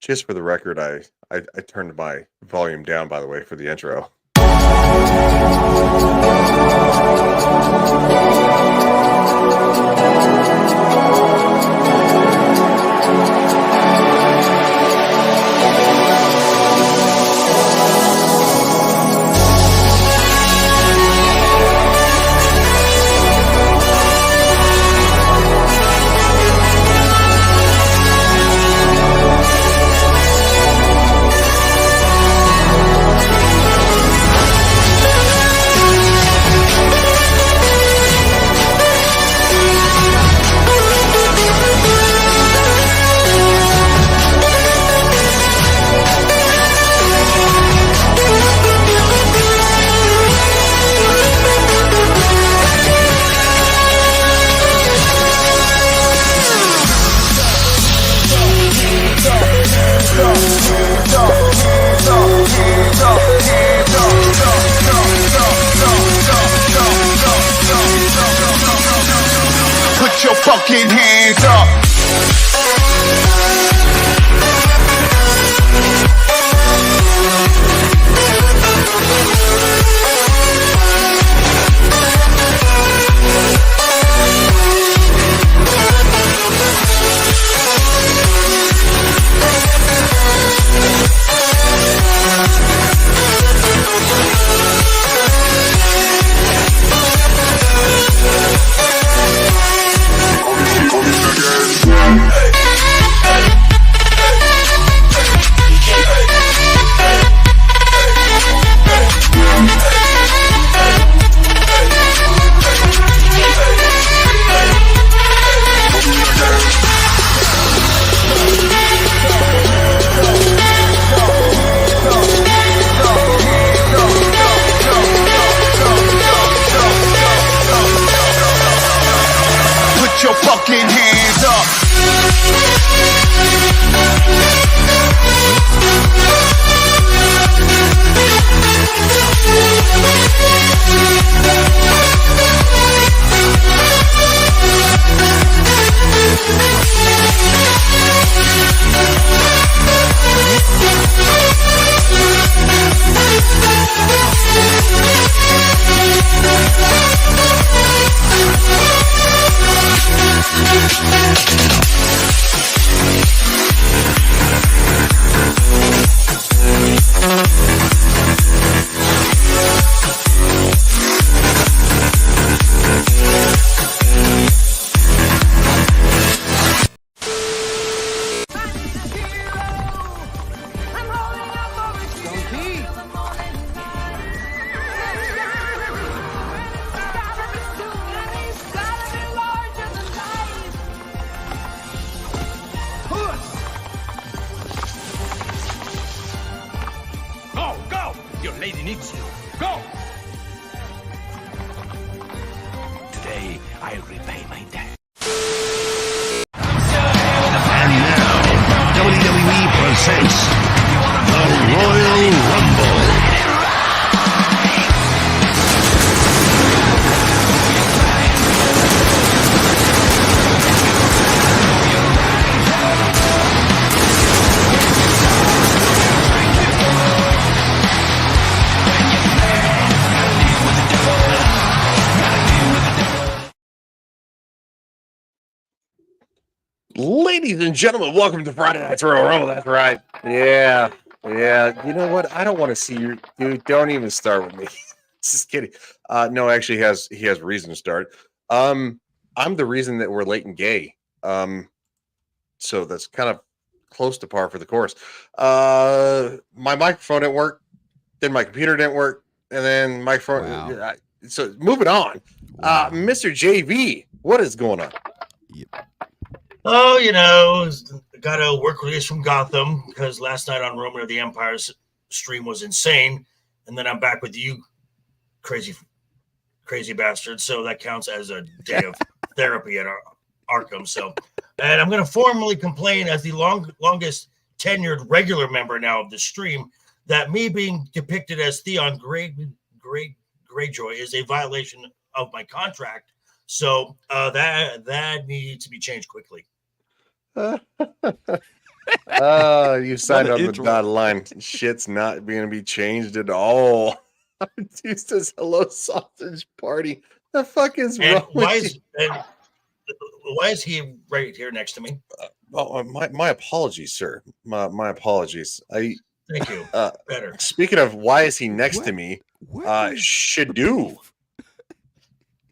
Just for the record, I turned my volume down, by the way, for the intro. Put your fucking hands up. Put your fucking hands up. Your lady needs you. Go! Today, I repay my debt. And now, WWE presents the Royal Rumble. Ladies and gentlemen, welcome to Friday Night's Royal Rumble. That's right. Yeah. You know what? I don't want to see you, dude. Don't even start with me. Just kidding. No, actually, he has reason to start. I'm the reason that we're late and gay. So that's kind of close to par for the course. My microphone didn't work, then my computer didn't work, and then my phone. Wow. So moving on. Wow. Mr. JV, what is going on? Yep. Oh, you know, got a work release from Gotham because last night on Roman of the Empire's stream was insane. And then I'm back with you, crazy bastards. So that counts as a day of therapy at Arkham. So, and I'm going to formally complain as the longest tenured regular member now of the stream that me being depicted as Theon Greyjoy is a violation of my contract. So that needs to be changed quickly. You signed What on an the intro. dotted line. Shit's not going to be changed at all. He says, hello, sausage party. The fuck is And wrong with you? why is he right here next to me? Oh, my apologies, sir. My apologies. Thank you. Better. Speaking of why is he next to What? me? What is Should the do.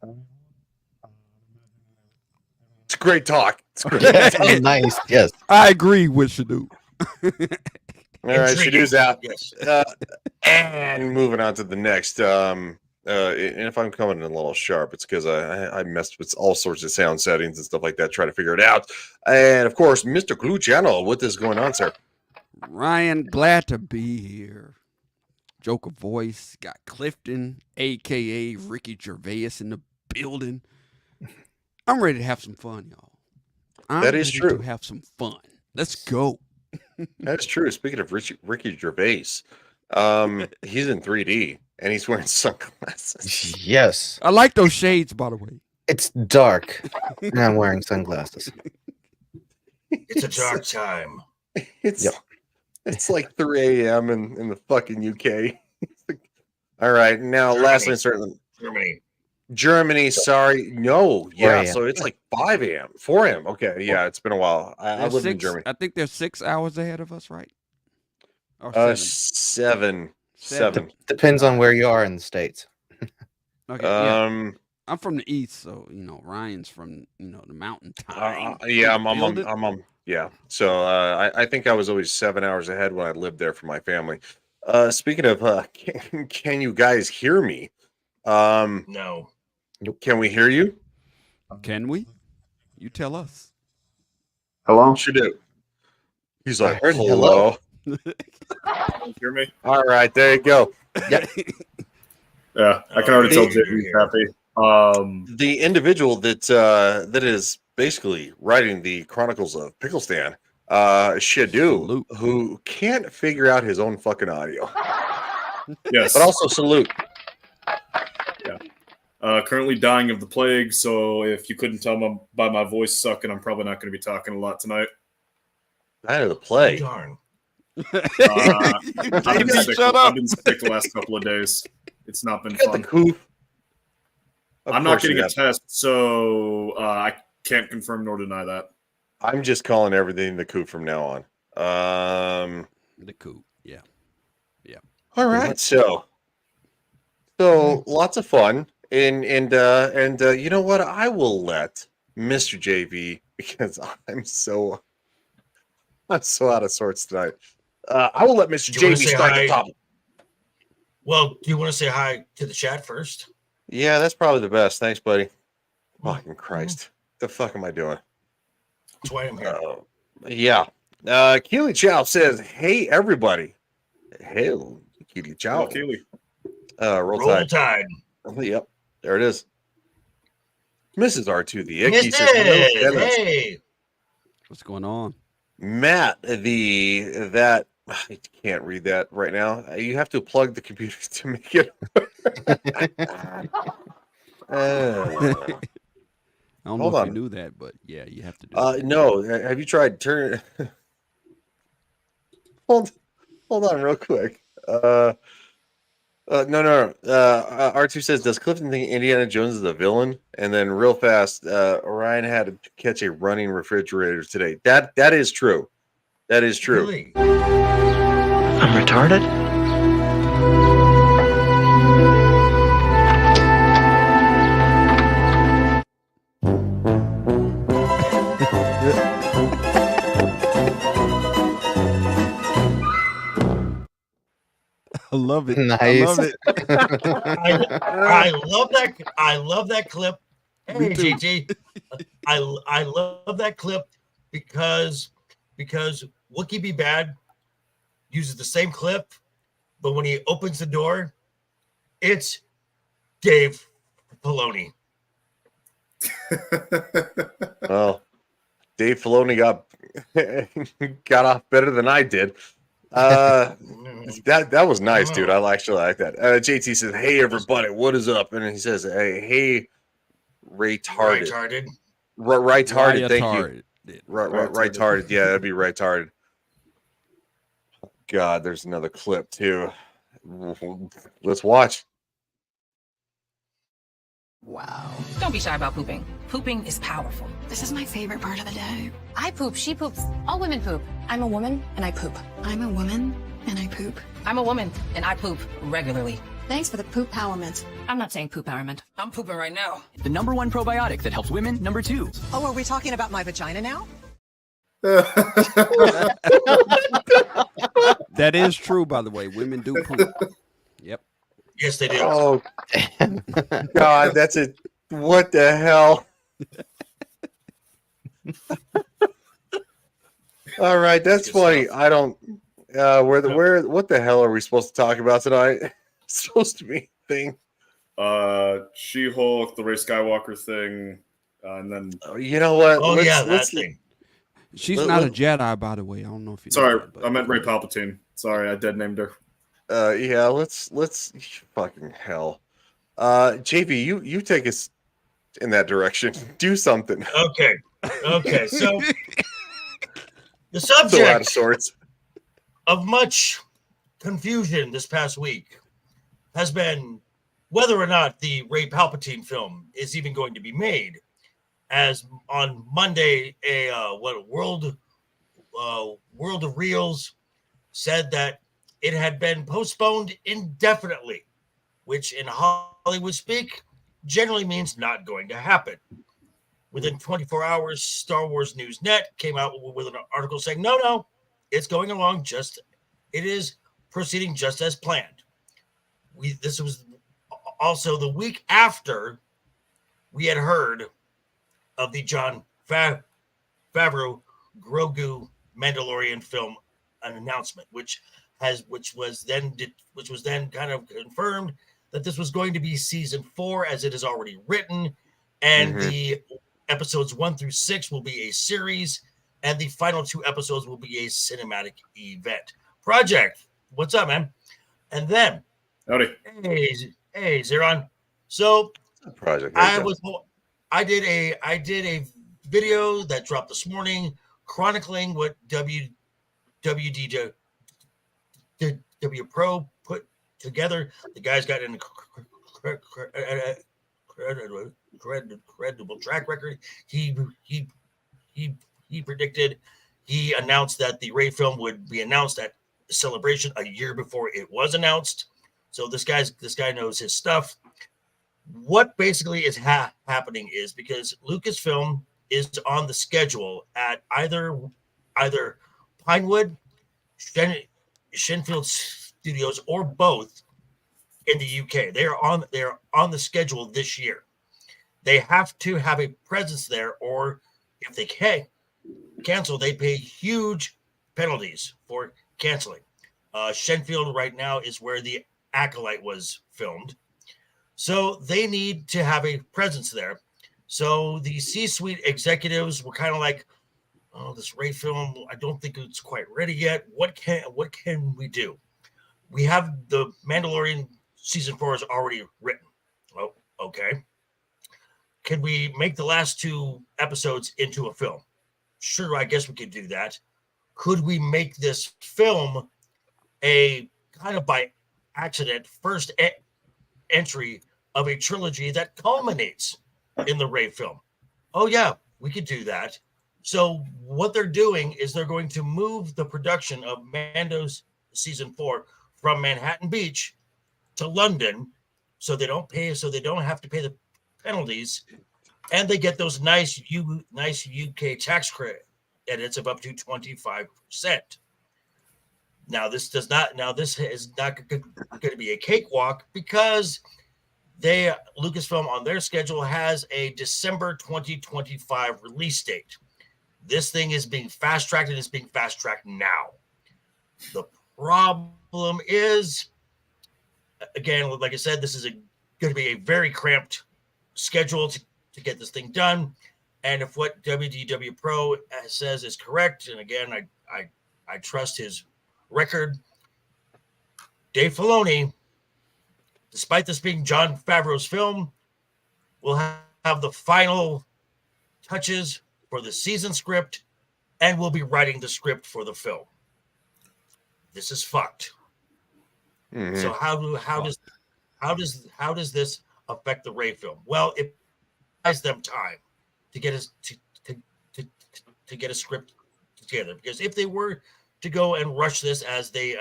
beef? It's great talk. It's great. Nice. Yes. I agree with Shadu. All right, Intriguing. Shadoo's out. Yes. And moving on to the next. And if I'm coming in a little sharp, it's because I messed with all sorts of sound settings and stuff like that, trying to figure it out. And of course, Mr. Glue Channel, what is going on, sir? Ryan, glad to be here. Joker voice, got Clifton, aka Ricky Gervais, in the building. I'm ready to have some fun, y'all. I'm That is ready true. to have some fun. Let's go. That's true. Speaking of Ricky Gervais, he's in 3D and he's wearing sunglasses. Yes. I like those shades, by the way. It's dark, and I'm wearing sunglasses. It's a dark time. It's Yep. it's like 3 a.m. in the fucking UK. All right, now Germany. lastly, certainly Germany. Sorry, no, yeah. 4 So it's like 5 a.m., 4 a.m. Okay, yeah, it's been a while. I They're lived in six- Germany. I think they're 6 hours ahead of us, right? Or seven. Seven. Depends on where you are in the States. Okay, yeah. Um, I'm from the east, so Ryan's from the mountain time. yeah, I'm Build it. yeah. So I think I was always 7 hours ahead when I lived there for my family. Speaking of, can you guys hear me? No. Can we hear you? Can we? You tell us. Hello? Should do. He's like, heard hello. Hear me? All right, there you go. Yeah, I can already tell You're JB's here. happy. The individual that is basically writing the Chronicles of Picklestan, Shadu, Salute. who can't figure out his own fucking audio. Yes. But also salute. Currently dying of the plague, so if you couldn't tell by my voice sucking, I'm probably not going to be talking a lot tonight. Out of the play. Darn. I've been sick. Shut I've up. been sick the last couple of days. It's not been Get the fun. coop. Of I'm not course you getting a have. test, so I can't confirm nor deny that. I'm just calling everything the coop from now on. The coup. Yeah. All right, so lots of fun, and you know what? I will let Mr. JV, because I'm so out of sorts tonight. I will let Mr. Do you wanna JV say start hi? the top. Well, do you want to say hi to the chat first? Yeah, that's probably the best. Thanks, buddy. Fucking Christ, the fuck am I doing? That's why I'm here. Yeah. Keely Chow says, "Hey, everybody." Hey, Keely Chow. Oh, Keely. Roll Roll Tide. Tide. Yep, there it is. Mrs. R2 the Icky says, "Hello, Mrs. Dennis." Hey. What's going on? Matt, I can't read that right now. You have to plug the computer to make it. I don't Hold know if on. you knew that, but yeah, you have to do it. No. Have you tried turn? Hold on, real quick. No. R2 says, "Does Clifton think Indiana Jones is a villain?" And then, real fast, Orion had to catch a running refrigerator today. That is true. That is true. Really? I'm retarded? I love it. I Nice. love it. I love that. I love that clip. Hey, Me too. GT. I love that clip because Wookie Be Bad uses the same clip, but when he opens the door, it's Dave Filoni. Well, Dave Filoni got off better than I did. That was nice, dude. I actually like that. JT says, "Hey, everybody, what is up?" And he says, "Hey, retarded, Retarded. retarded. Thank you, Retarded. retarded. Yeah, that'd be retarded." God, there's another clip too. Let's watch. Wow. Don't be shy about pooping. Pooping is powerful. This is my favorite part of the day. I poop, she poops, all women poop. I'm a woman and I poop. I'm a woman and I poop. I'm a woman and I poop regularly. Thanks for the poop powerment. I'm not saying poop powerment. I'm pooping right now. The #1 probiotic that helps women, #2. Oh, are we talking about my vagina now? That is true, by the way. Women do poop. Yep. Yes, they do. Oh, God, that's it. What the hell? All right, that's funny. I don't. What the hell are we supposed to talk about tonight? It's supposed to be a thing. She-Hulk, the Rey Skywalker thing, and then you know what? Oh yeah, that thing. She's not a Jedi, by the way. I don't know if you. Sorry, know that, I meant Rey Palpatine. Sorry, I dead named her. Yeah, let's fucking hell. JV, you take us in that direction. Do something. Okay. So the So out of subject sorts. of much confusion this past week has been whether or not the Rey Palpatine film is even going to be made. As on Monday, World of Reels said that it had been postponed indefinitely, which in Hollywood speak generally means not going to happen. Within 24 hours, Star Wars News Net came out with an article saying, no, it's going along it is proceeding just as planned. This was also the week after we had heard of the Jon Favreau Grogu Mandalorian film announcement, which was then kind of confirmed that this was going to be season 4 as it is already written, and the episodes 1 through 6 will be a series, and the final 2 episodes will be a cinematic event. Project, what's up, man? And then, howdy, hey, Zeron. So, Project. I did a video that dropped this morning chronicling what WDW Pro put together. The guy's got an incredible track record. He predicted, he announced that the Rey film would be announced at Celebration a year before it was announced. So this guy knows his stuff. What basically is happening is because Lucasfilm is on the schedule at either Pinewood, Shenfield Studios, or both in the UK. They're on the schedule this year. They have to have a presence there, or if they cancel, they pay huge penalties for canceling. Shenfield right now is where the Acolyte was filmed. So they need to have a presence there. So the C-suite executives were kind of like, oh, this Rey film, I don't think it's quite ready yet. What can we do? We have the Mandalorian season 4 is already written. Oh, okay. Can we make the last 2 episodes into a film? Sure, I guess we could do that. Could we make this film a kind of by accident first entry of a trilogy that culminates in the Rey film? Oh yeah, we could do that. So what they're doing is they're going to move the production of Mando's season 4 from Manhattan Beach to London, so they don't have to pay the penalties, and they get those nice UK tax credits of up to 25%. Now this is not going to be a cakewalk, because Lucasfilm on their schedule has a December 2025 release date. This thing is being fast-tracked, and it's being fast-tracked now. The problem is, again, like I said, this is going to be a very cramped schedule to get this thing done. And if what WDW Pro says is correct, and again, I trust his record, Dave Filoni, despite this being Jon Favreau's film, will have the final touches for the season script, and will be writing the script for the film. this is fucked. Mhm. So how does this affect the Ray film? Well, it buys them time to get us to get a script together, because if they were to go and rush this as they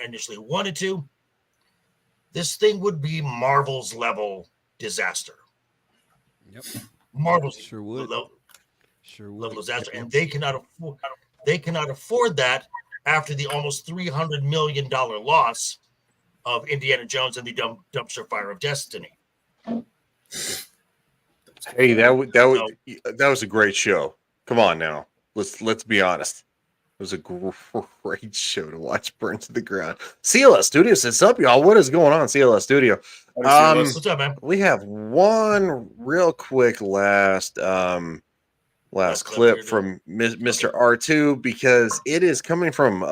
initially wanted to, this thing would be Marvel's level disaster. Yep. Marvel's Sure would. Sure would. level disaster, and they cannot afford that after the almost $300 million loss of Indiana Jones and the dumpster fire of destiny. Hey, that was a great show. Come on now, let's be honest. It was a great show to watch burn to the ground. CLS Studio says up, y'all. What is going on, CLS Studio? What's up, man? We have one real quick last clip from Mr. R2, because it is coming from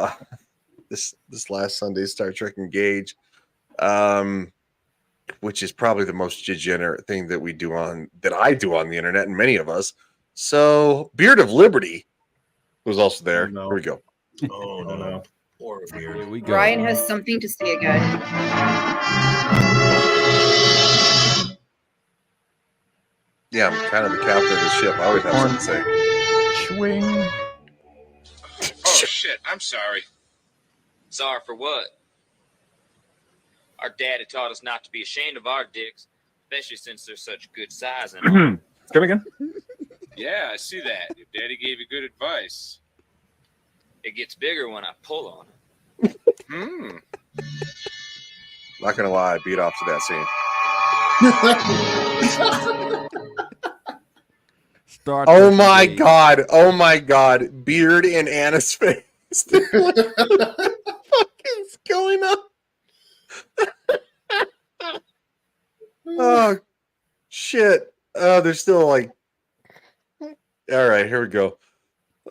this last Sunday's Star Trek Engage, which is probably the most degenerate thing that I do on the internet, and many of us. So Beard of Liberty was also there. No. Here we go. Oh no. Poor Beard. Here we go. Ryan has something to say again. Yeah, I'm kind of the captain of the ship. I always have something to say. Swing. Oh shit, I'm sorry. Sorry for what? Our daddy taught us not to be ashamed of our dicks, especially since they're such good size and all. Come again? Yeah, I see that. Your daddy gave you good advice. It gets bigger when I pull on it. Not gonna lie, I beat off to that scene. Oh my god! Oh my god! Beard in Anna's face. What the fuck is going on? Oh shit! They're still like. All right, here we go.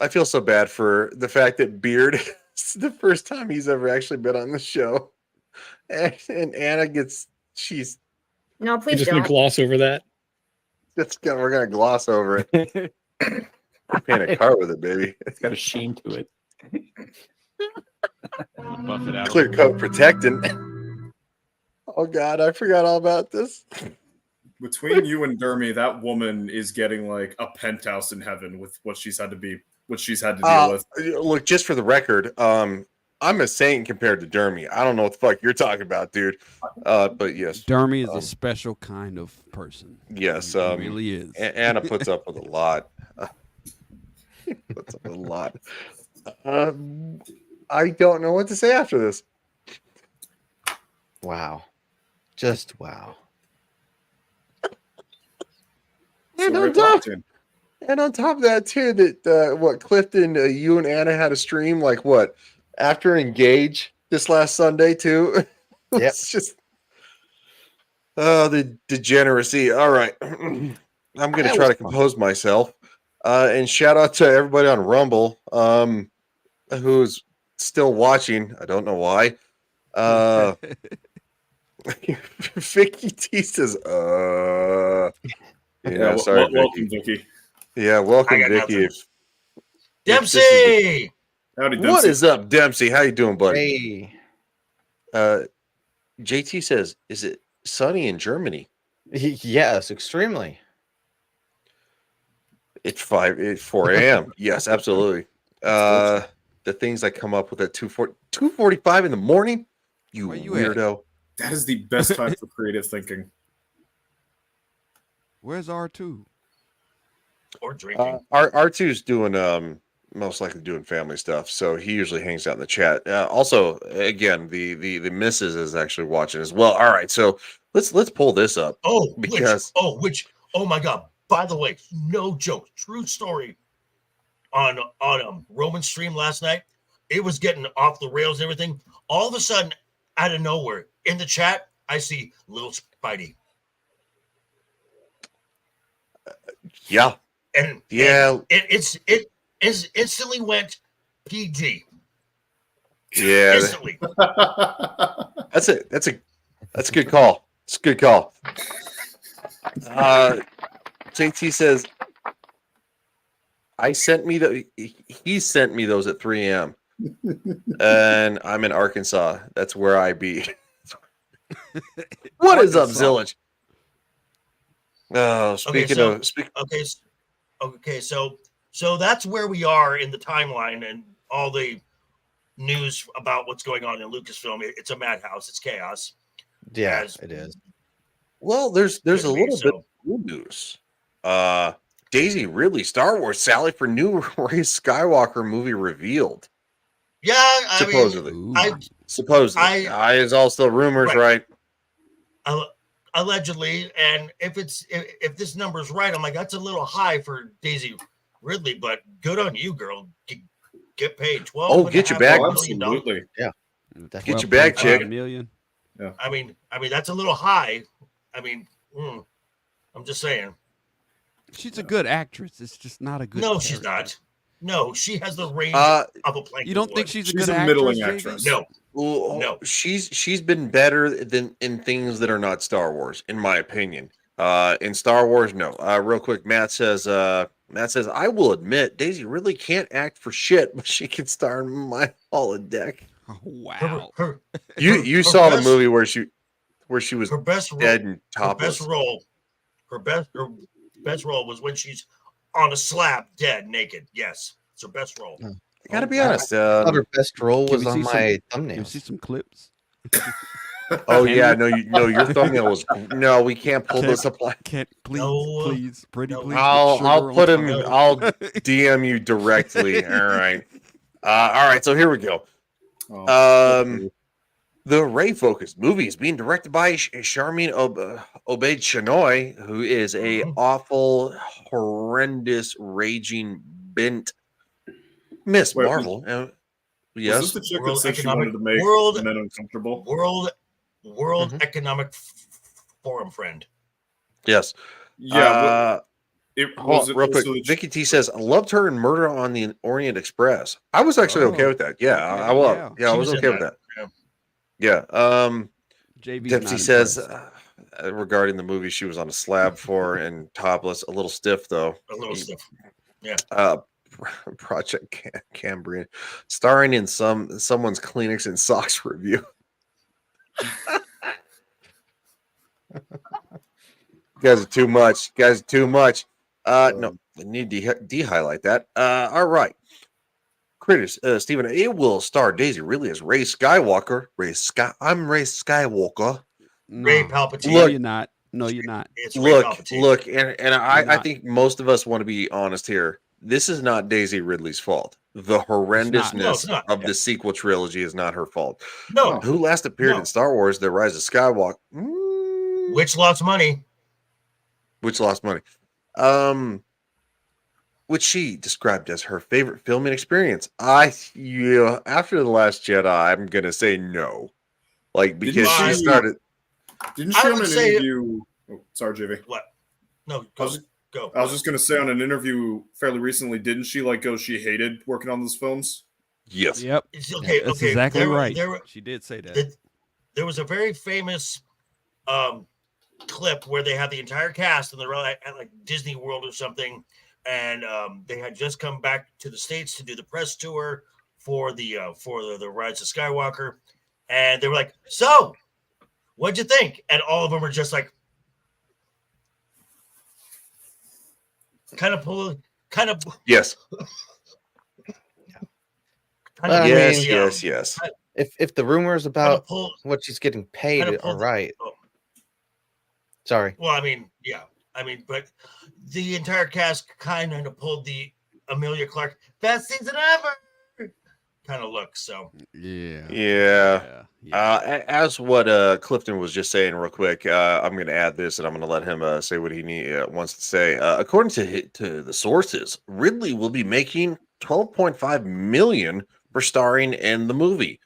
I feel so bad for the fact that Beard is the first time he's ever actually been on the show, and Anna she's. No, please just don't. gonna gloss over that. We're gonna gloss over it. Paint a car with it, baby. It's got a sheen to it. Buff it out. Clear coat protecting. Oh god, I forgot all about this. Between you and Dermy, that woman is getting like a penthouse in heaven with what she's had to deal with. Look, just for the record, I'm a saint compared to Dermy. I don't know what the fuck you're talking about, dude. But yes, Dermy is a special kind of person. Yes, he really is. Anna puts up with a lot. Puts up with a lot. I don't know what to say after this. Wow, just wow. And on top of that, too, that what Clifton, you and Anna had a stream like what after Engage this last Sunday too. It's just the degeneracy. All right, I'm gonna try to compose myself and shout out to everybody on Rumble who's still watching. I don't know why. Vicky T says, Yeah, sorry, welcome, Vicky. Yeah, welcome, Vicky. Dempsey! Howdy, Dempsey. What is up, Dempsey? How you doing, buddy? Hey. JT says, is it sunny in Germany? Yes, extremely. It's 4 a.m. Yes, absolutely. The things I come up with at 2:45 in the morning, you weirdo. That is the best time for creative thinking. Where's R2? Or drinking. R2's doing most likely doing family stuff, so he usually hangs out in the chat. Also, again, the missus is actually watching as well. All right, so let's pull this up. Oh my god! By the way, no joke, true story. On Roman's stream last night, it was getting off the rails and everything. All of a sudden, out of nowhere, in the chat, I see Lil Spidey. Yeah. And it instantly went PG. Yeah. Instantly. That's it. That's a good call. It's a good call. JT says he sent me those at 3 a.m. And I'm in Arkansas. That's where I be. What is up, Arkansas. Zillage? Oh, speaking of Okay, so that's where we are in the timeline and all the news about what's going on in Lucasfilm. It's a madhouse. It's chaos. Yeah, it is. Well, there's a little bit so. of good news. Daisy Ridley, Star Wars, Sally for new Ray Skywalker movie revealed. Yeah, I supposedly. mean, supposedly. It's all still rumors, right? Allegedly, and if this number is right, I'm like, that's a little high for Daisy Ridley, but good on you, girl. Get paid $12. Oh, get your bag. Absolutely. Yeah. Get your bag, chick. Million. Yeah. I mean, that's a little high. I mean, I'm just saying. She's a good actress. It's just not a good. No, she's not. No, she has the range of a plankton. You don't think she's a She's good a actress? middling JV? actress. No. No, she's been better than in things that are not Star Wars, in my opinion. In Star Wars, no. Real quick, Matt says, I will admit, Daisy really can't act for shit, but she can star in my holodeck. Oh, wow. You saw the movie where she was her best dead role, and topless. Her best role was when she's on a slab, dead, naked. Yes, it's her best role. I gotta be honest. I thought her best role Can was we on see my Can we thumbnail. see some clips? Oh yeah, no, your thumbnail was no. We can't pull this up. Can't please, No, please, pretty please. I'll put him. him. I'll DM you directly. All right. All right. So here we go. The Ray Focus movie is being directed by Charmin Obaid Chinoy, who is a awful, horrendous, raging bent Miss Wait, Marvel. Yes. Was this the chick that World said she Economic- wanted to make World- men uncomfortable? World Economic Forum friend. Yes. Yeah. Hold on, real quick. Vicky T says, I loved her in Murder on the Orient Express. I was actually okay with that. Yeah, I was. Yeah, I was okay with that. Yeah. JV's Dempsey not says regarding the movie she was on a slab for and topless, a little stiff though. A little stiff. Yeah. Project Cambrian, starring in someone's Kleenex and socks review. You guys are too much. No, I need to de-highlight that. All right. Critters, Stephen, it will star Daisy Ridley as Ray Skywalker. I'm Ray Skywalker. Ray Palpatine. No, you're not. No, you're not. It's Ray Look, Palpatine. and I think most of us want to be honest here. This is not Daisy Ridley's fault. The horrendousness of the sequel trilogy is not her fault. No. Who last appeared in Star Wars: The Rise of Skywalker? Which lost money. Which lost money. Which she described as her favorite filming experience. After The Last Jedi, I'm gonna say no. Like, because she started. Didn't she on an interview? Oh, sorry, JV. What? No, go. I was just gonna say on an interview fairly recently, didn't she go she hated working on those films? Yes. Yep. Okay, That's exactly right. She did say that. There was a very famous clip where they had the entire cast and they're at like Disney World or something, and they had just come back to the States to do the press tour for the Rise of Skywalker, and they were like, "So, what'd you think?" And all of them were just like, Yes. Yes. If the rumors about what she's getting paid are right. Sorry. Well, I mean, but the entire cast kind of pulled the Amelia Clark best season ever kind of look. So yeah. As what Clifton was just saying, real quick, I'm going to add this, and I'm going to let him say what he wants to say. According to the sources, Ridley will be making $12.5 million for starring in the movie.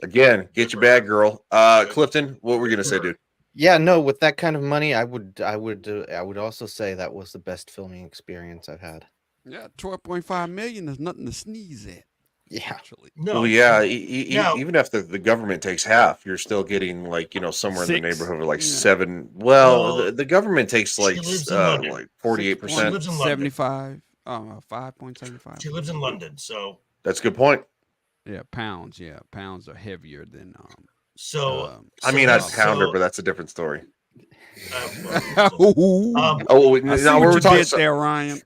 Again, get your bag, girl. Clifton, what were you going to say, dude? Yeah, no, with that kind of money, I would also say that was the best filming experience I've had. Yeah, 12.5 million is nothing to sneeze at. Yeah, actually. No. Well, yeah, even if the government takes half, you're still getting somewhere in the neighborhood of 7. Well, the government takes 48%. 75. 5.75. She lives in London, so that's a good point. Yeah, pounds. Yeah, pounds are heavier than. So I mean, I'd so- pound her, but that's a different story. Oh, I see now what we're you talking. did there, Ryan.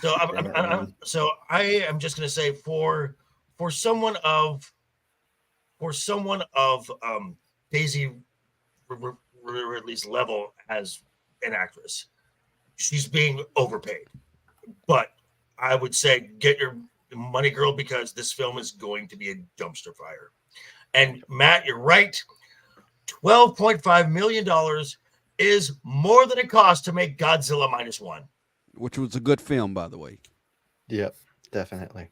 So I am just gonna say for someone of Daisy Ridley's level as an actress, she's being overpaid. But I would say get your money, girl, because this film is going to be a dumpster fire. And Matt, you're right. $12.5 million is more than it costs to make Godzilla -1. Which was a good film, by the way. Yep, definitely.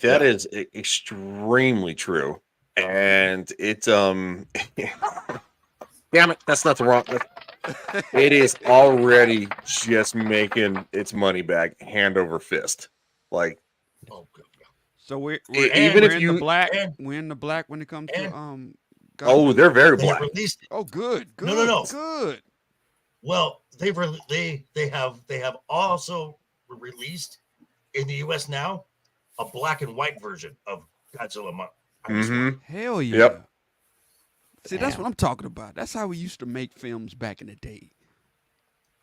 That is extremely true, and it's damn it, that's not the wrong. It is already just making its money back hand over fist, like. Oh, good. So we're even if in you the black, we're in the black when it comes to Oh, they're very They black. released. Oh, good. No. Good. Well, they have also released in the U.S. now a black and white version of Godzilla. Hell yeah. Yep. See, that's what I'm talking about. That's how we used to make films back in the day.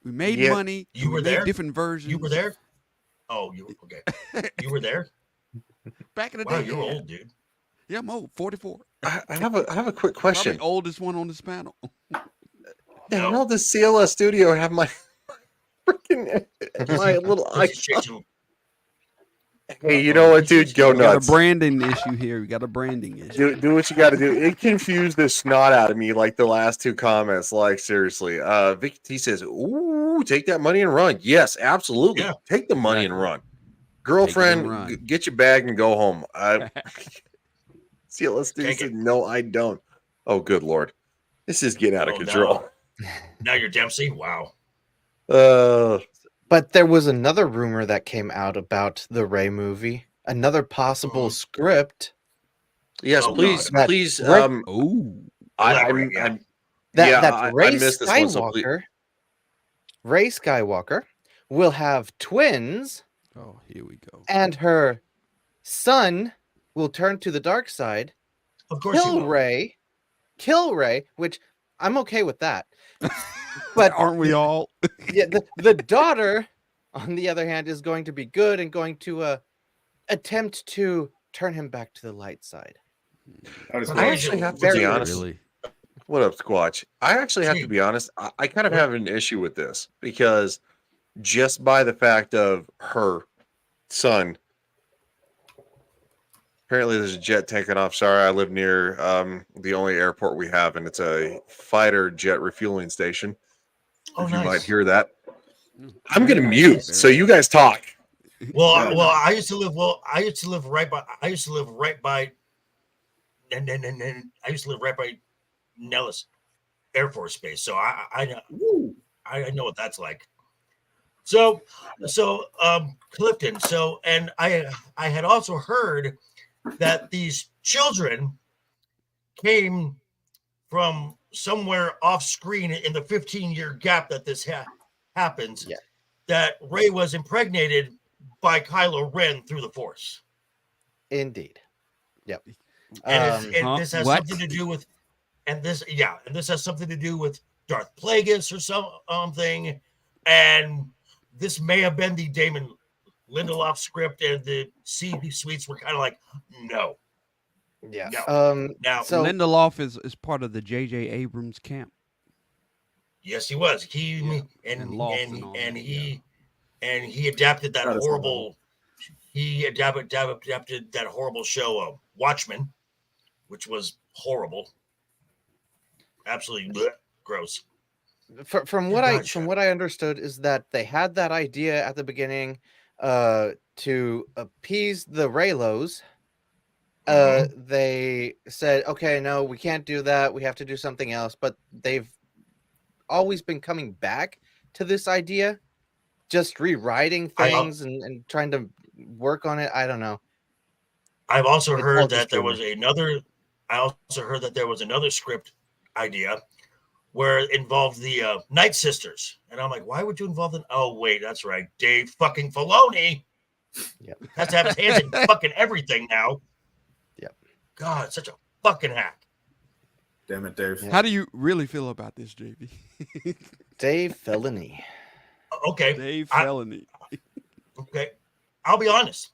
We made Yeah. money. You were we there? made different versions. You were there? Oh, you were okay. You were there? Back in the Wow, day. you're yeah. old, dude. Yeah, I'm old. 44. I have a quick question. Probably oldest one on this panel. The hell does CLS Studio have my freaking my little icon? Hey, you know what, dude? Go We got a nuts. branding issue here. We got a branding issue. Do what you got to do. It confused the snot out of me, like the last two comments. Like seriously, Vicky T says, "Ooh, take that money and run." Yes, absolutely. Yeah. Take the money and run. Girlfriend, run. get your bag and go home. CLS Studio Take said, it. "No, I don't." Oh, good lord, this is getting out of Oh, control. Now you're Dempsey? Wow. But there was another rumor that came out about the Ray movie. Another possible script. Yes, Oh, please, God. please. Ray- I'm Elaborate, yeah. That's Ray I missed this one. So please. Skywalker. Ray Skywalker will have twins, Oh, here we go. and her son will turn to the dark side, Of course you will. kill Ray, which I'm okay with that. But aren't we all? yeah, the daughter, on the other hand, is going to be good and going to attempt to turn him back to the light side. I actually have to be honest. Really? What up, Squatch? I actually have to be honest. I kind of have an issue with this because just by the fact of her son. Apparently, there's a jet taking off. Sorry, I live near the only airport we have, and it's a fighter jet refueling station. Oh, You nice. might hear that. I'm gonna mute, so you guys talk. Well, I used to live. Well, I used to live right by. I used to live right by. And I used to live right by Nellis Air Force Base, so I know what that's like. So Clifton. So, and I had also heard that these children came from somewhere off screen in the 15-year gap that this happens. Yeah. That Rey was impregnated by Kylo Ren through the Force. Indeed. Yep. And this has something to do with, and this has something to do with Darth Plagueis or something, and this may have been the Damon Lindelof script, and the C-suites were kind of like, no. Yeah. No. Now, So Lindelof is part of the J.J. Abrams camp. yes, he was. He adapted that horrible. He adapted that horrible show, Watchmen, which was horrible, absolutely gross. From what I understood is that they had that idea at the beginning to appease the Reylos. They said, okay, no, we can't do that. We have to do something else. But they've always been coming back to this idea, just rewriting things and trying to work on it. I don't know. I've also heard that there was another. I also heard that there was another script idea where it involved the Night Sisters, and I'm like, why would you involve them? Oh wait, that's right, Dave fucking Filoni. Yep. Has to have his hands in fucking everything now. God, such a fucking hack. Damn it, Dave. How do you really feel about this, JB? Dave Filoni. Okay. Dave Filoni. Okay. I'll be honest.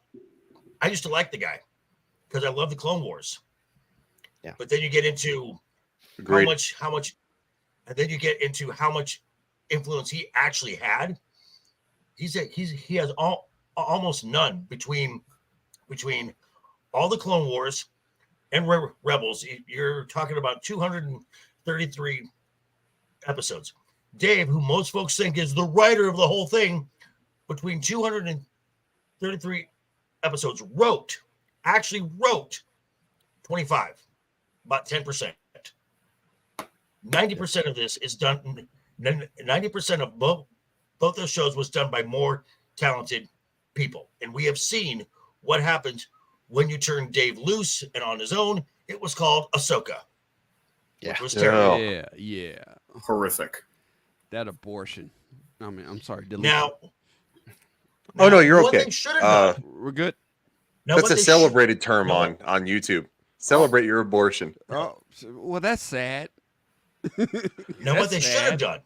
I used to like the guy because I love the Clone Wars. Yeah. But then you get into Agreed. how much, and then you get into how much influence he actually had. He has almost none between all the Clone Wars and Rebels. You're talking about 233 episodes. Dave, who most folks think is the writer of the whole thing, between 233 episodes, actually wrote 25, about 10%. 90% of this is done. 90% of both those shows was done by more talented people. And we have seen what happens when you turn Dave loose and on his own. It was called Ahsoka. Yeah. Which was terrible. Yeah. Horrific. That abortion. I mean, I'm sorry. Now, Oh no, you're what okay. they should have done. We're good. Now, That's what a they celebrated term No. on YouTube. Celebrate your abortion. Oh, well, that's sad. Now, what That's they should sad. have done.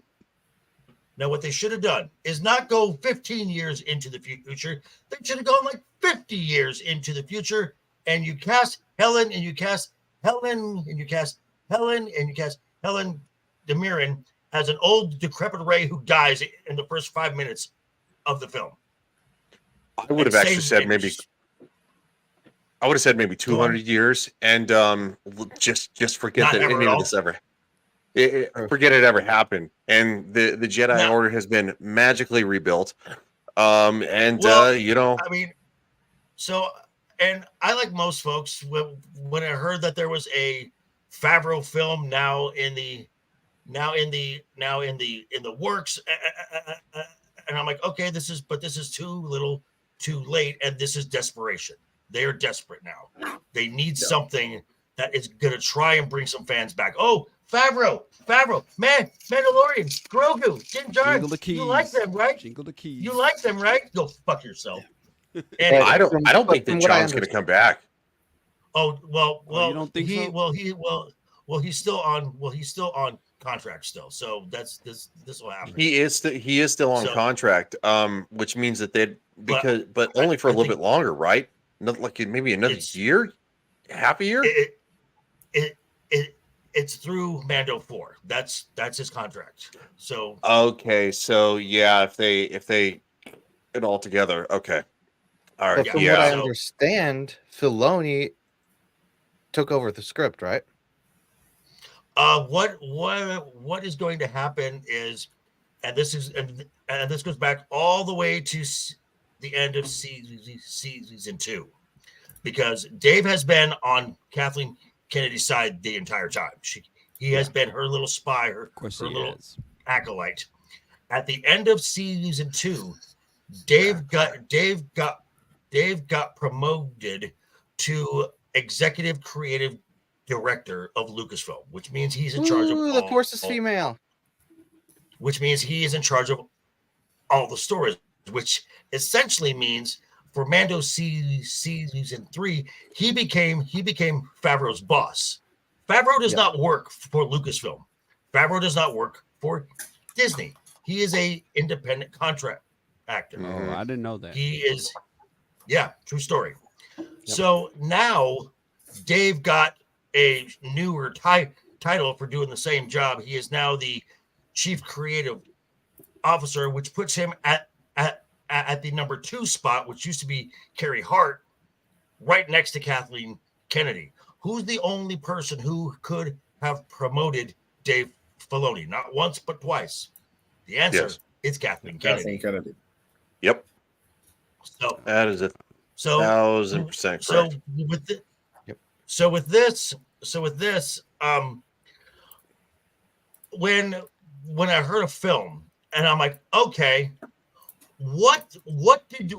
Now, what they should have done is not go 15 years into the future. They should have gone like 50 years into the future, and you cast Helen, and you cast Helen, and you cast Helen, and you cast Helen Demirin as an old decrepit Rey who dies in the first 5 minutes of the film. I would have actually said maybe. I would have said maybe 200 years, and just forget Not that ever any at of all? this ever. Forget it ever happened, and the Jedi Order has been magically rebuilt. You know, I mean, so, and I like most folks when I heard that there was a Favreau film now in the works, and I'm like, okay, this is too little, too late, and this is desperation. They are desperate now. They need something that is gonna try and bring some fans back. Oh, Favreau, Mandalorian, Grogu, Din Djarin. Jingle the keys. You like them, right? Jingle the keys. You like them, right? Go fuck yourself. I don't think that from what I John's going to come back. Oh well, you don't think so? He's still on contract still. So this will happen. He is still on So- contract, which means that but only for a little bit longer, right? Not like maybe another year, half a year. It's through Mando 4. That's his contract. So Okay, so yeah, if they it all together, okay, all right, But from yeah. what I understand, Filoni took over the script, right? what is going to happen is, and this goes back all the way to the end of season 2, because Dave has been on Kathleen Kennedy's side the entire time. He has been her little spy, her little acolyte. At the end of season 2, Dave got promoted to executive creative director of Lucasfilm, which means he's in charge of the Force is female. Which means he is in charge of all the stories, which essentially means for Mando season 3, he became Favreau's boss. Favreau does not work for Lucasfilm. Favreau does not work for Disney. He is a independent contract actor. Oh, I didn't know that. He is, true story. So now Dave got a newer title for doing the same job. He is now the chief creative officer, which puts him at the number 2 spot, which used to be Carrie Hart, right next to Kathleen Kennedy. Who's the only person who could have promoted Dave Filoni? Not once, but twice. The answer is Kathleen Kennedy. Yep. So that is 1,000% So correct. with this, when I heard a film, and I'm like, okay, what did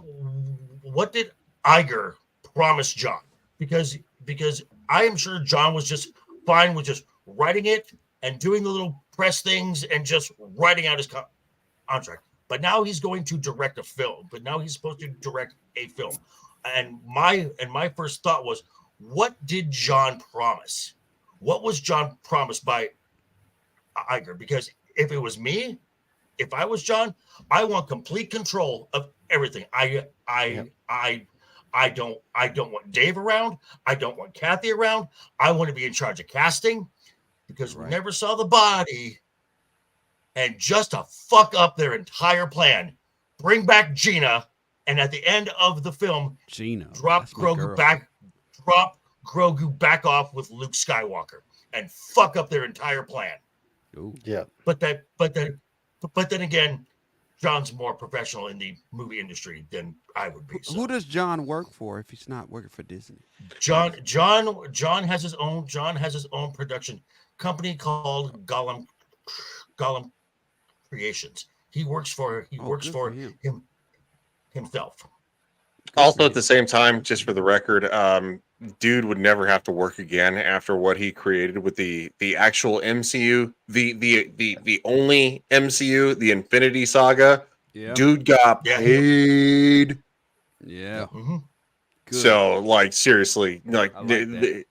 Iger promise John? Because I am sure John was just fine with just writing it and doing the little press things and just writing out his contract. But now he's going to direct a film. But now he's supposed to direct a film. And my first thought was, what did John promise? What was John promised by Iger? Because if it was me, if I was John, I want complete control of everything. I don't want Dave around. I don't want Kathy around. I want to be in charge of casting because we never saw the body. And just to fuck up their entire plan, bring back Gina, and at the end of the film, drop Grogu back off with Luke Skywalker and fuck up their entire plan. Ooh. Yeah. But then again, John's more professional in the movie industry than I would be. So. Who does John work for if he's not working for Disney? John has his own production company called Gollum Creations. He works for himself. Also, at the same time, just for the record, dude would never have to work again after what he created with the actual MCU, the only MCU, the Infinity Saga. Yeah. Dude got paid. Yeah. Mm-hmm. So, like, seriously, like, there's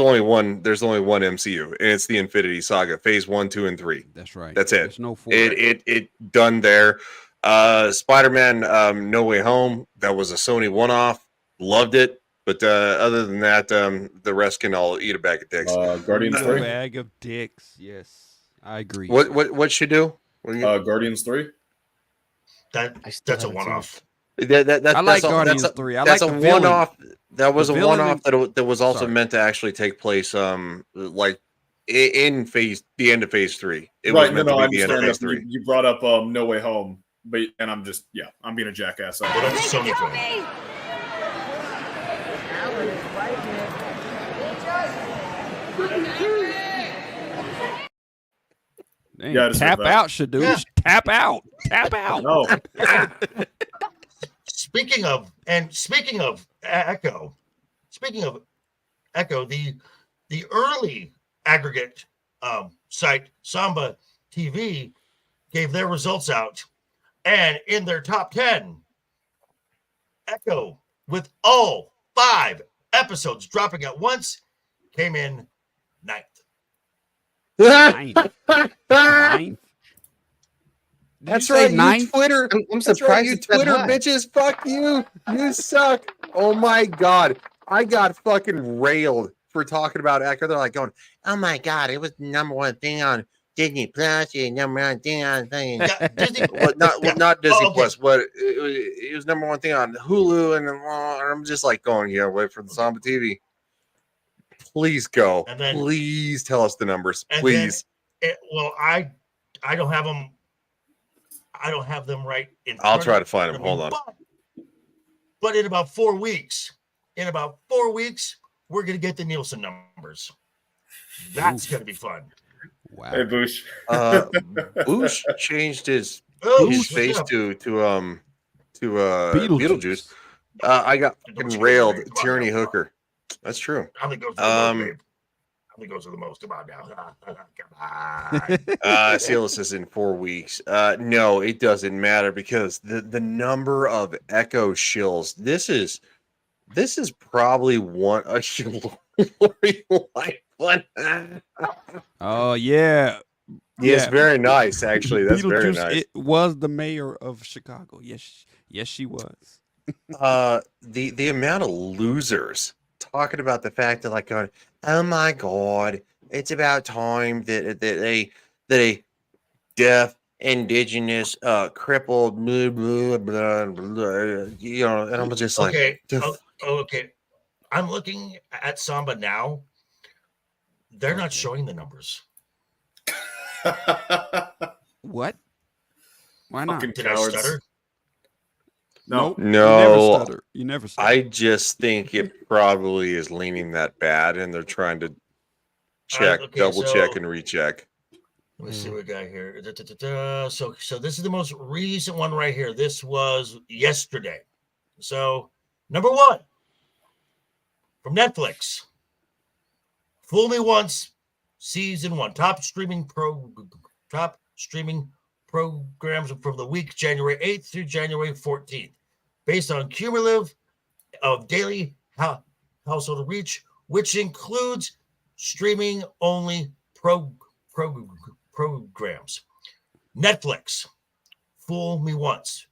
only one MCU, and it's the Infinity Saga, Phase 1, 2, and 3. That's right. That's it. There's no 4. It done there. Spider-Man No Way Home, that was a Sony one-off. Loved it. But other than that, the rest can all eat a bag of dicks. Guardians 3. A bag of dicks. Yes, I agree. What should do? Guardians 3. That's a one-off. I like Guardians 3. I like a the one-off. That was the a one-off that was also meant to actually take place like in the end of Phase 3. It was meant to be the end of Phase 3. You brought up No Way Home, and I'm being a jackass. Sony film. Dang, Yeah, I just tap heard that. out, Shadoosh. Yeah. Tap out. Tap out. No. Speaking of Echo, the early aggregate site Samba TV gave their results out, and in their top 10, Echo, with all 5 episodes dropping at once, came in 9th. Ninth. That's right, ninth? you Twitter. I'm That's surprised right, you it's that Twitter high. bitches. Fuck you. You suck. Oh my god, I got fucking railed for talking about Echo. They're like going, "Oh my god, it was the number one thing on Disney Plus. The number one thing on thing." Disney, not Disney okay. Plus, but it was number one thing on Hulu, and I'm just like going, wait for the Samba TV. Please go. And then- Please tell us the numbers. And Please. I don't have them. I don't have them right in. I'll front try of to find them. me, Hold on. But in about 4 weeks, we're gonna get the Nielsen numbers. That's gonna be fun. Wow. Hey, Boosh. Boosh changed his Boosh, face what's up? to Beetlejuice. I got fucking railed. Tyranny Hooker. That's true. How many goes to the most, babe? How many goes to the most? Come on now. Come on. Silas is in 4 weeks. No, it doesn't matter because the number of Echo shills. This is probably one a Lori White one. Oh yeah. Yes, Yeah. very nice. Actually, that's very Beetlejuice, nice. It was the mayor of Chicago. Yes, she was. The amount of losers talking about the fact that, like, going, oh my god, it's about time that a deaf, indigenous, crippled, blah, blah, blah, blah, and I'm just like, Okay. Okay. I'm looking at Samba now. They're not showing the numbers. What? Why not? Fucking Did I cowards. stutter? No. You never No, stutter. You never stutter. I just think it probably is leaning that bad, and they're trying to check, okay, double check, so- and recheck. Let me see what we got here. So this is the most recent one right here. This was yesterday. So number 1 from Netflix. Fool Me Once, season 1. Top streaming programs from the week January 8th through January 14th, based on cumulative of daily household reach, which includes streaming only programs. Netflix, Fool Me Once.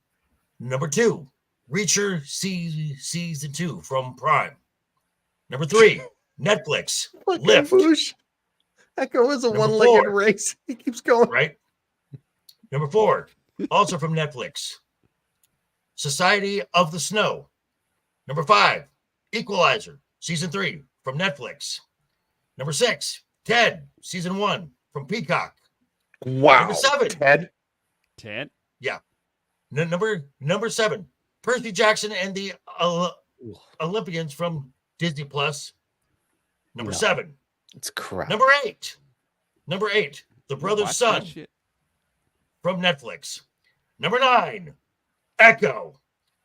Number 2, Reacher season 2 from Prime. Number 3, Netflix, Lift. Boosh. Echo is a Number one-legged 4. race. He keeps going. Right? Number 4, also from Netflix, Society of the Snow. Number 5, Equalizer, season 3 from Netflix. Number 6, Ted, season 1 from Peacock. Wow. Number 7, Ted? Yeah. Number 7, Percy Jackson and the Olympians from Disney Plus. Number 7. It's crap. Number 8, The Brother's Watch Son that shit. from Netflix. Number 9, Echo,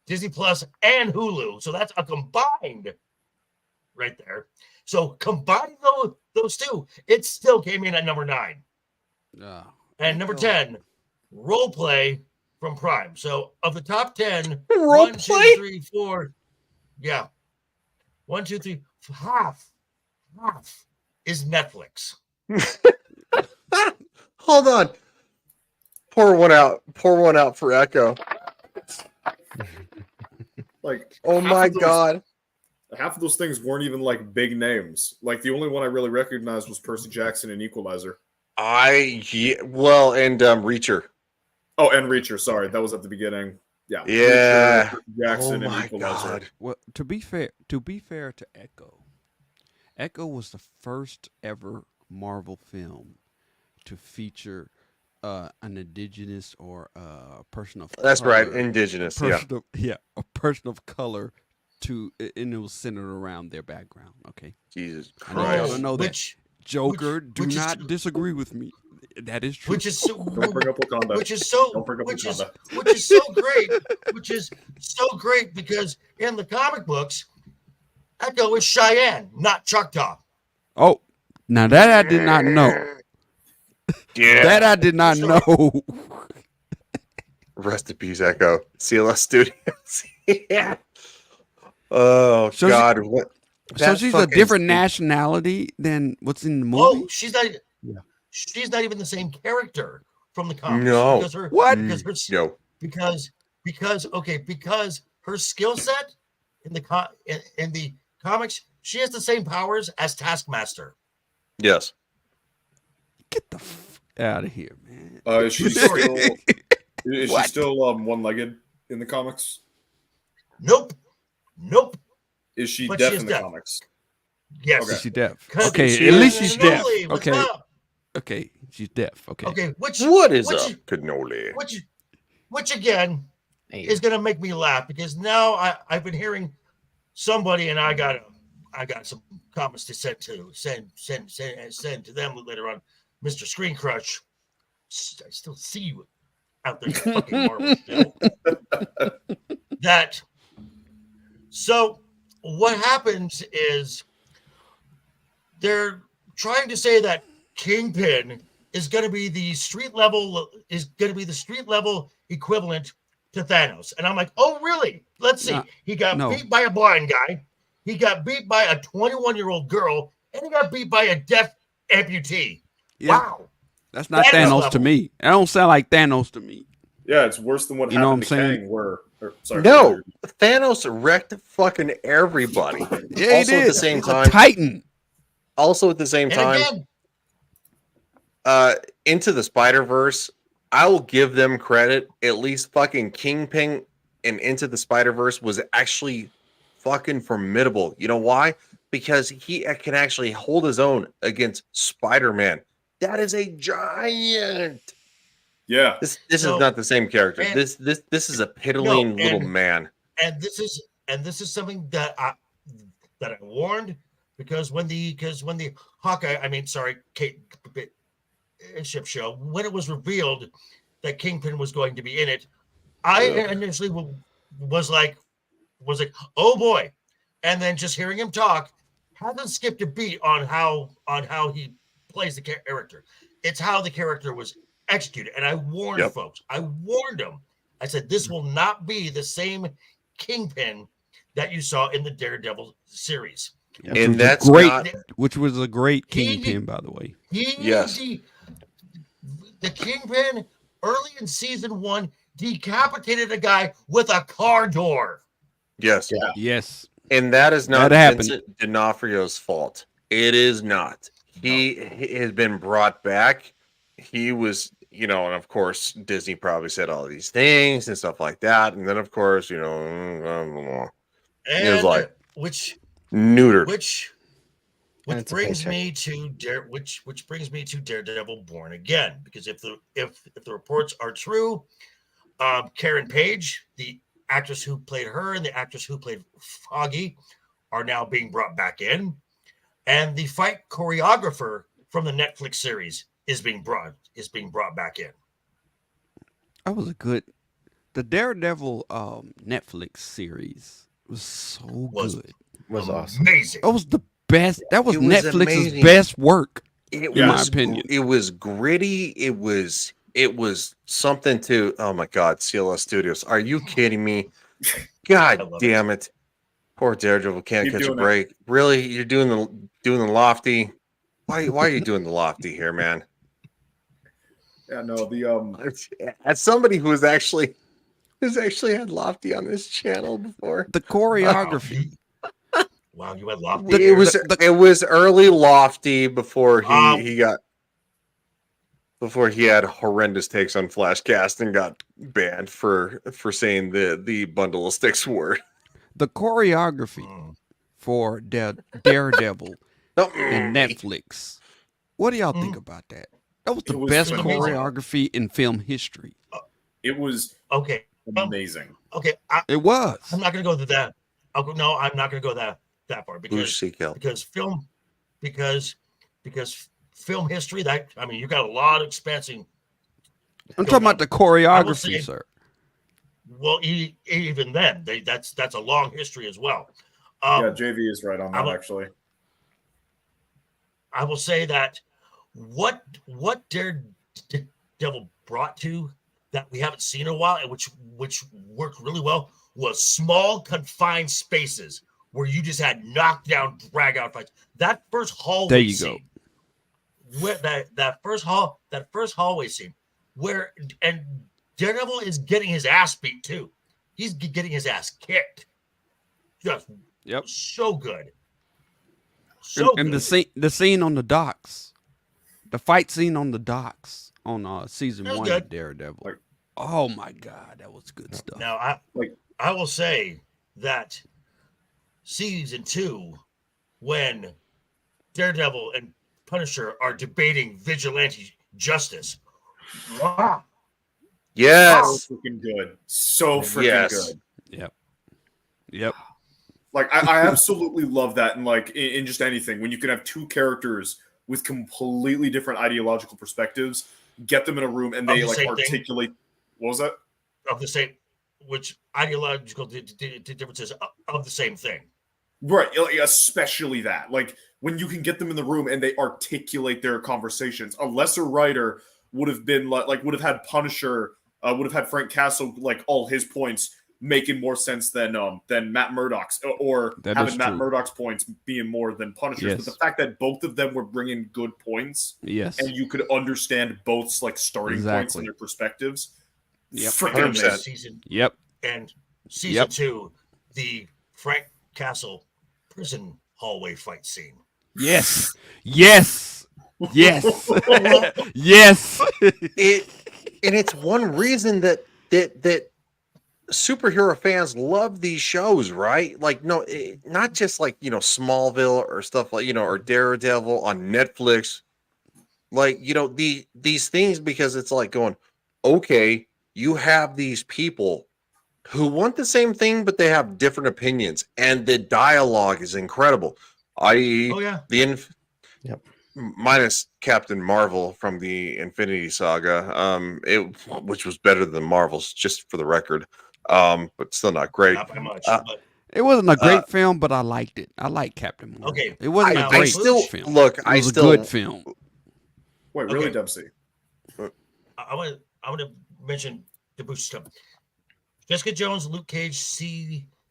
Disney Plus and Hulu. So that's a combined right there. So combining those two, it still came in at number 9. And number 10, Role Play from Prime. So of the top 10, Role 1, 2, play? 3, 4, yeah, 1, 2, 3, half is Netflix. Hold on. Pour one out for Echo. Like, Oh my God. half of those things weren't even like big names. Like the only one I really recognized was Percy Jackson and Equalizer. And Reacher. Oh, and Reacher. Sorry, that was at the beginning. Yeah. Yeah. Reacher, Percy Jackson Oh and my Equalizer. God. Well, to be fair to Echo was the first ever Marvel film to feature an indigenous or a person of That's color. right, indigenous, yeah. A person of color and it was centered around their background. Okay, Jesus I need y'all Christ. to know that. Joker, do which is- not disagree with me. That is true. Which is so, Don't bring up Wakanda. which is so Don't bring up which is Wakanda. which is so great, which is so great because in the comic books, Echo is Cheyenne, not Choctaw. Oh, now that I did not know. Yeah. That I did not know. Rest in peace, Echo. CLS Studios. Yeah. Oh So God. she- What? So that she's a fucking- different nationality than what's in the movie. Oh, she's not even the same character from the comics. No. Because her, What? Because her, No. because her skill set in the comics, she has the same powers as Taskmaster. Yes. Get the out of here, man. Is she still, What? one-legged in the comics? Nope. Is she But deaf she is in the deaf. comes? Yes. Okay. Is she deaf? 'Cause Okay, she at is least she's deaf. cannoli. What's Okay. up? Okay, she's deaf. Okay. Okay, What is up, cannoli? Which again is gonna make me laugh because now I've been hearing somebody and I got some comments to send to them later on. Mr. Screen Crush, I still see you out there, you fucking Marvel still. So what happens is they're trying to say that Kingpin is going to be the street level equivalent to Thanos, and I'm like, oh really? Let's see. He got beat by a blind guy, he got beat by a 21-year-old girl, and he got beat by a deaf amputee. Yeah. Wow, That's not Thanos Thanos to level. me. That don't sound like Thanos to me. Yeah, it's worse than what You know happened what I'm to saying? Kang. No, Thanos wrecked fucking everybody. Yeah, he also did. at the same He's a time, Titan. Also at the same And time, again, Into the Spider-Verse, I will give them credit. At least fucking Kingpin and Into the Spider-Verse was actually fucking formidable. You know why? Because he can actually hold his own against Spider-Man. That is a giant. Yeah. This is So- not the same character. and- This is a piddling No, little and- man. and this is something that I warned because when the Kate Bishop show, when it was revealed that Kingpin was going to be in it, I initially was like, oh boy, and then just hearing him talk hasn't skipped a beat on how he plays the character. It's how the character was executed, and I warned folks. I warned them. I said this will not be the same Kingpin that you saw in the Daredevil series. And that's great, not, which was a great Kingpin, by the way. Yes. The Kingpin early in season 1 decapitated a guy with a car door. yes. Yes. And that is not That happened. Vincent D'Onofrio's fault. It is not. He has been brought back. He was, and of course, Disney probably said all these things and stuff like that. And then, of course, it was And like which neutered. which brings me to Daredevil Born Again, because if the reports are true, Karen Page, the actress who played her and the actress who played Foggy, are now being brought back in, and the fight choreographer from the Netflix series is being brought back in. That was the Daredevil Netflix series was so good. Was awesome. Amazing. That was the best. That was It was Netflix's amazing. best work, In my opinion. It was gritty. It was something to, oh my God, CLS Studios. Are you kidding me? God damn it. Poor Daredevil can't Keep catch a doing it. break. Really? You're doing the lofty? Why are you doing the lofty here, man? Yeah, no, the As somebody who's actually had lofty on this channel before. The choreography. Wow, you had Lofty. It was early lofty before he had horrendous takes on Flashcast and got banned for saying the bundle of sticks word. The choreography for Daredevil and Netflix. What do y'all think about that? That was the best phenomenal. choreography in film history. It was okay. Amazing. Okay, It was. I'm not going to go to that. No, I'm not going to go that far because film history. That you got a lot of expansion. I'm talking about the choreography, sir. Well, even then, that's a long history as well. Yeah, JV is right on that. Actually, I will say that what Daredevil brought to that we haven't seen in a while, and which worked really well, was small confined spaces where you just had knockdown, drag out fights. That first hallway there you scene, go. where that first hallway scene, where and Daredevil is getting his ass beat too. He's getting his ass kicked. Just so good. And the scene on the docks, the fight scene on the docks on season 1 of Daredevil. Oh my God, that was good stuff. Now I will say that season 2, when Daredevil and Punisher are debating vigilante justice. Wow. Yes. So freaking good. So freaking good. Yep. Like I absolutely love that, and like in just anything, when you can have two characters with completely different ideological perspectives, get them in a room and they like articulate. What was that? Of the same, which ideological differences of the same thing. Right, especially that. Like when you can get them in the room and they articulate their conversations. A lesser writer would have been would have had Punisher, would have had Frank Castle like all his points making more sense than Matt Murdock's, or having Matt Murdock's points being more than Punisher's. Yes. But the fact that both of them were bringing good points, yes, and you could understand both's like starting points and their perspectives. Yep, freaking amazing. Season 2, the Frank Castle prison hallway fight scene. Yes. Yes. Yes. Yes. It's one reason that superhero fans love these shows, right? Like, no, not just like, Smallville or stuff like, or Daredevil on Netflix. Like, these things, because it's like going, okay, you have these people who want the same thing, but they have different opinions, and the dialogue is incredible. I.e., minus Captain Marvel from the Infinity Saga, which was better than Marvel's, just for the record, but still not great. Not by much. It wasn't a great film, but I liked it. I like Captain Marvel. Okay, it wasn't a great film. Look, it was a good film. Wait, really, Dempsey? I want to mention the boost stuff. Jessica Jones, Luke Cage,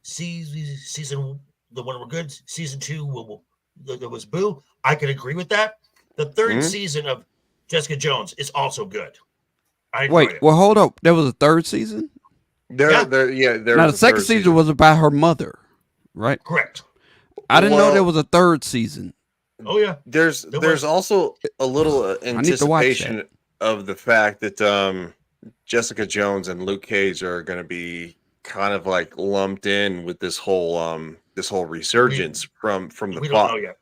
season the one were good. Season 2 there was boo. I could agree with that. The third season of Jessica Jones is also good. I enjoyed Wait, it. well, hold up. There was a third season? There Now, was the second season was about her mother, right? Correct. I didn't know there was a third season. Oh, yeah. There's also a little anticipation of the fact that Jessica Jones and Luke Cage are going to be kind of like lumped in with this whole resurgence from the We don't know yet.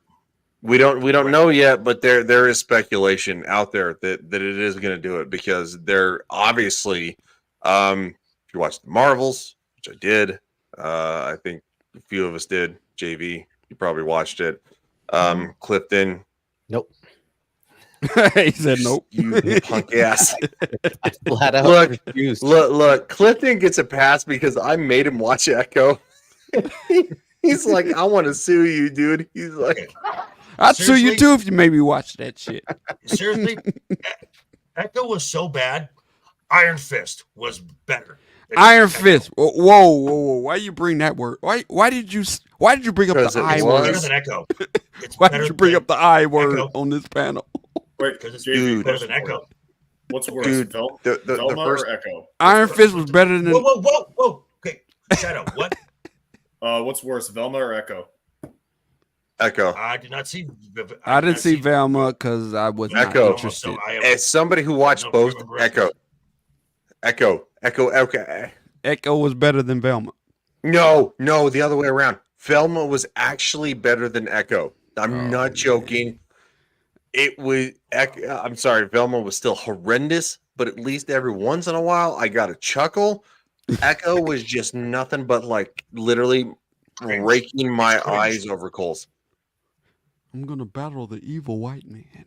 We don't know yet, but there is speculation out there that it is going to do it because they're obviously, if you watch the Marvels, which I did, I think a few of us did. JV, you probably watched it. Clifton, nope. He said nope. You punk ass. Flat out refused. Look, Clifton gets a pass because I made him watch Echo. He's like, I want to sue you, dude. He's like, I'd sue you too if you made me watch that shit. Seriously, Echo was so bad. Iron Fist was better. Iron Fist. Whoa! Why you bring that word? Why did you bring up the I word? Better than Echo. Why did you bring up the I word on this panel? Wait, because it's better than Echo. What's worse, Dude, Velma the first or Echo? Iron Fist was better than. Whoa! Okay, Shadow. What? What's worse, Velma or Echo? Echo. I did not see. I didn't see Velma because I was not Echo. interested. As somebody who watched both, Echo. Okay. Echo was better than Velma. No, the other way around. Velma was actually better than Echo. I'm not joking. It was. I'm sorry, Velma was still horrendous, but at least every once in a while I got a chuckle. Echo was just nothing but like literally raking my eyes over coals. I'm gonna battle the evil white man.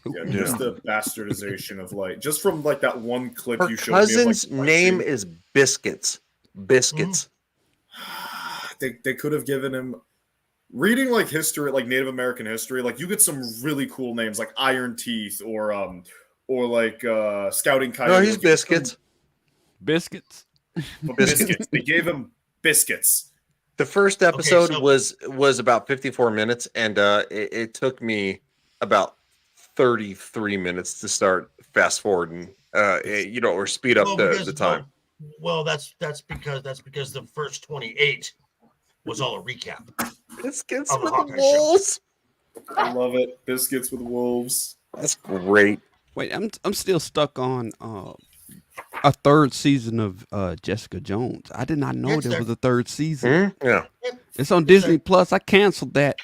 Yeah, just the bastardization of like just from like that one clip Her you showed me. Her cousin's name is Biscuits. Biscuits. They could have given him reading like history, like Native American history. Like you get some really cool names like Iron Teeth or like Scouting Coyote. No, he's Biscuits. Biscuits. Biscuits. They gave him Biscuits. The first episode was about 54 minutes, and it took me about 33 minutes to start fast forwarding, or speed up the time. Well, that's because the first 28 was all a recap. Biscuits with the wolves. I love it. Biscuits with wolves. That's great. Wait, I'm still stuck on a third season of Jessica Jones. I did not know there was a third season. Yeah, it's on Disney Plus. I canceled that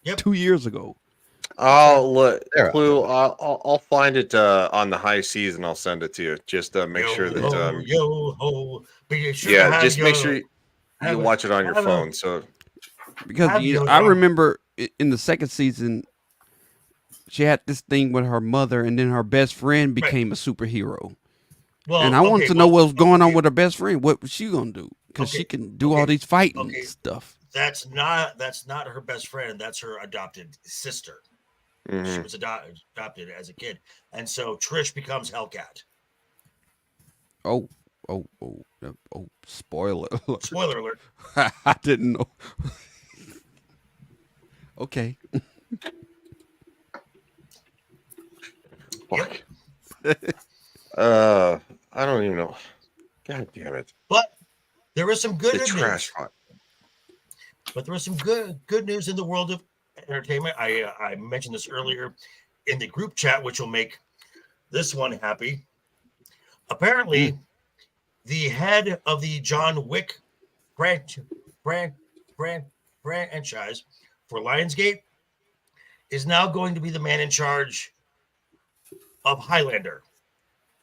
2 years ago. Oh, look, Clue. I'll find it on the high seas and I'll send it to you. Just make sure that. Just make sure you watch it on your phone. So, because I remember in the second season, she had this thing with her mother, and then her best friend became a superhero. Well, and I wanted to know what was going on with her best friend. What was she gonna do? Because she can do all these fighting stuff. That's not her best friend. That's her adopted sister. Mm-hmm. She was adopted as a kid, and so Trish becomes Hellcat. Oh! Spoiler! Spoiler alert! I didn't know. Okay. Fuck. I don't even know. God damn it! But there is some good trash news. But there was some good news in the world of entertainment. I mentioned this earlier in the group chat, which will make this one happy. Apparently, the head of the John Wick franchise for Lionsgate is now going to be the man in charge of Highlander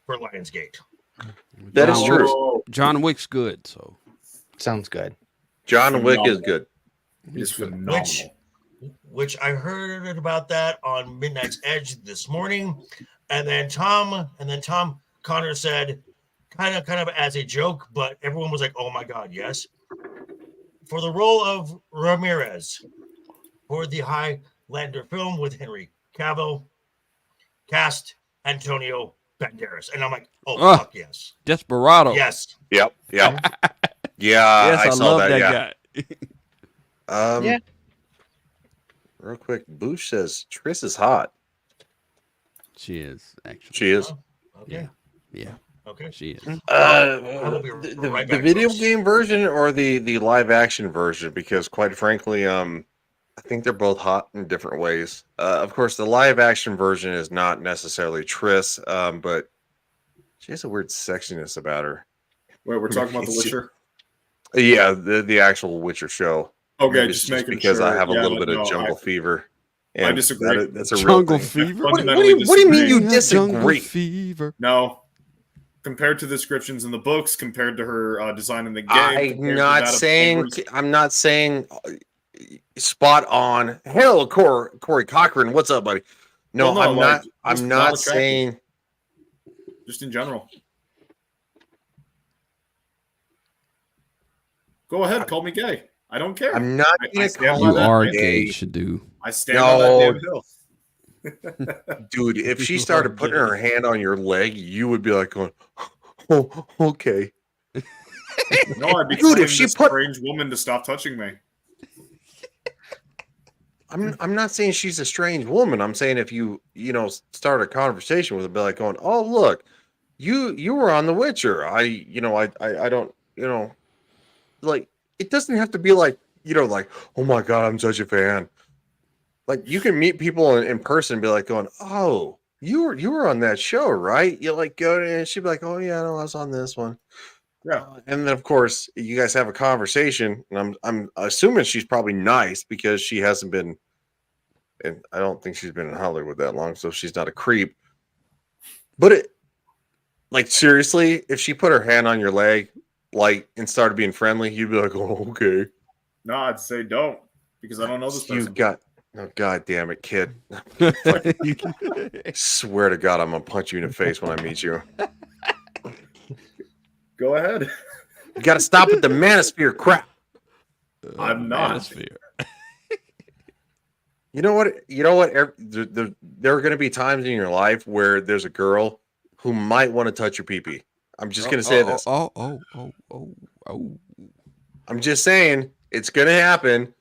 for Lionsgate. That is true. John Wick's good, so sounds good. John Wick is good. He's phenomenal. Which I heard about that on Midnight's Edge this morning, and then Tom Connor said, kind of as a joke, but everyone was like, "Oh my God, yes!" For the role of Ramirez for the Highlander film with Henry Cavill, cast Antonio Banderas, and I'm like, "Oh fuck yes, Desperado." Yes. Yep. Yeah, yes, I saw love that yeah. guy. Yeah. Real quick, Boosh says Triss is hot. She is actually. She is. Okay. Yeah. Okay. She is. I will be The right back, video folks. game version or the live action version? Because quite frankly, I think they're both hot in different ways. Of course, the live action version is not necessarily Triss, but she has a weird sexiness about her. Wait, we're talking about The It's Witcher? Yeah, the actual Witcher show. Okay, Maybe it's just just making because I sure. have a Yeah, little but bit of no, jungle fever. I And disagree. that's a real Jungle thing. fever. What do Fundamentally you mean you disagree. Jungle disagree? fever. No. Compared to the descriptions in the books, compared to her design in the game, I'm compared to not that of saying every- I'm not saying spot on. Hell, Corey Cochran, what's up, buddy? No, Well, no, I'm like, not. just I'm not not attractive. saying. just in general. Go ahead, call me gay. I don't care. I'm not I gonna stand call by You that are damn- gay, Shadu. I stand by that No. damn hill. Dude, if she You started are putting gay. her hand on your leg, you would be like going, "Oh, okay." No, I'd be Dude, telling if she this put- strange woman to stop touching me. I'm not saying she's a strange woman. I'm saying if you start a conversation with her, be like going, "Oh, look, you were on The Witcher. I don't, like, it doesn't have to be like, like, oh my God, I'm such a fan. Like, you can meet people in person and be like going, oh, you were on that show, right? You like go to, and she'd be like, oh yeah, no, I was on this one. Yeah. And then of course you guys have a conversation, and I'm assuming she's probably nice because she hasn't been, and I don't think she's been in Hollywood that long, so she's not a creep. But like, seriously, if she put her hand on your leg, like, and started being friendly, you'd be like, oh, okay. No, I'd say don't, because I don't know this person. Oh, God damn it, kid. I swear to God, I'm gonna punch you in the face when I meet you. Go ahead. You gotta stop with the manosphere crap. I'm not. Manosphere. You know what? There are going to be times in your life where there's a girl who might want to touch your pee-pee. I'm just going to say this. Oh. I'm just saying it's going to happen.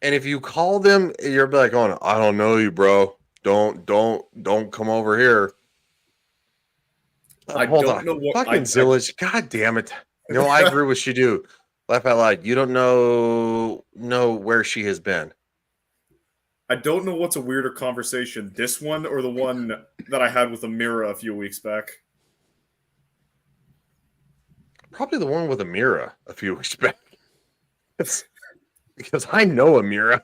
And if you call them, you're like, "Oh, I don't know you, bro. Don't come over here." Hold on. Fucking Zillage. God damn it. No, I agree with you. Do laugh out loud. You don't know where she has been. I don't know what's a weirder conversation, this one or the one that I had with Amira a few weeks back. Probably the one with Amira a few weeks back. Because I know Amira.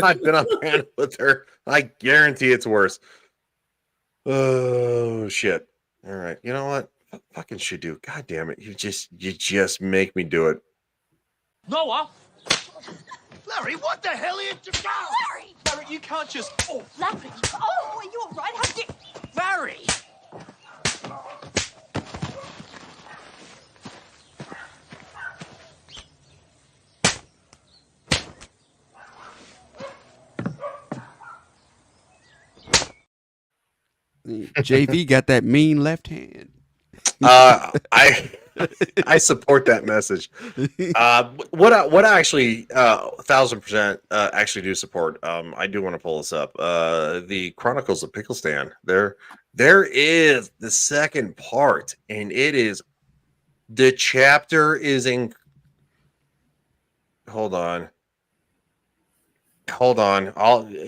I've been on panel with her. I guarantee it's worse. Oh shit. All right. You know what? Fucking should do. God damn it. You just make me do it. Noah! Larry, what the hell are you doing? Larry! Larry, you can't just. Oh, Larry! Oh, are you all right? How did... Larry! JV got that mean left hand. I support that message. What I actually 1,000% actually do support. I do want to pull this up. The Chronicles of Pickle Stand. There is the second part, and the chapter is in. Hold on.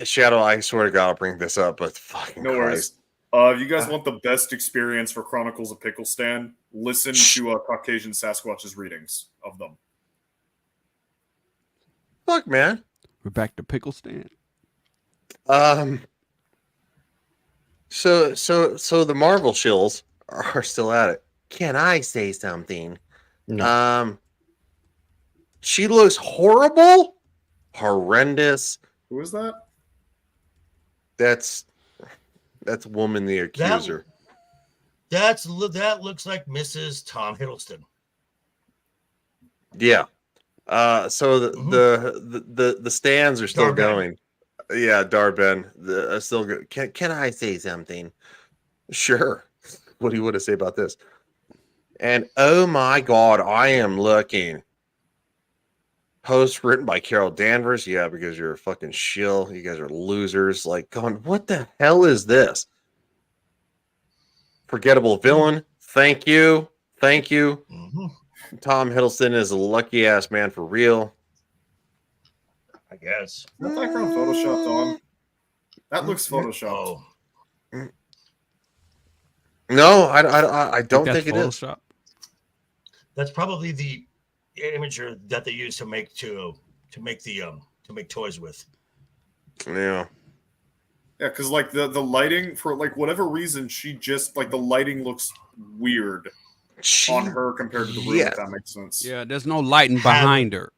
Shadow. I swear to God, I'll bring this up, but fucking No worries. Christ. If you guys want the best experience for Chronicles of Pickle Stand, listen to Caucasian Sasquatch's readings of them. Fuck, man. We're back to Pickle Stand. So the Marvel shills are still at it. Can I say something? No. She looks horrible, horrendous. Who is that? That's Woman the Accuser. That looks like Mrs. Tom Hiddleston. Yeah. So the stands are still Darben. going. Yeah, Darben. Still good. Can I say something? Sure. What do you want to say about this? And oh my God, I am looking Post written by Carol Danvers. Yeah, because you're a fucking shill. You guys are losers. Like, going, what the hell is this? Forgettable villain. Thank you. Thank you. Tom Hiddleston is a lucky ass man for real. I guess. Is that background photoshopped on? That looks photoshopped. No, I don't think it is. That's probably the imager that they use to make toys with. Yeah. Yeah, because like the lighting, for like whatever reason, she just like the lighting looks weird on her compared to the room. If that makes sense. Yeah, there's no lighting behind her,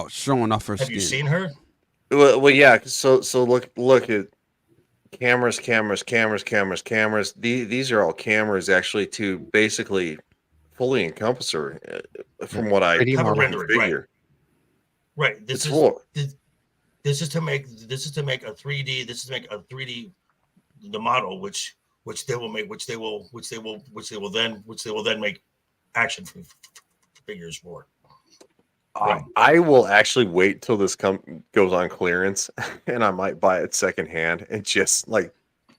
showing off her skin. Have you seen her? Well, yeah. So look at cameras. These are all cameras actually to basically fully encompass her, from what I figure. Right. This is to make a 3D. This is to make a 3D the model, which they will then make action figures for. Right. I will actually wait till this goes on clearance, and I might buy it secondhand and just like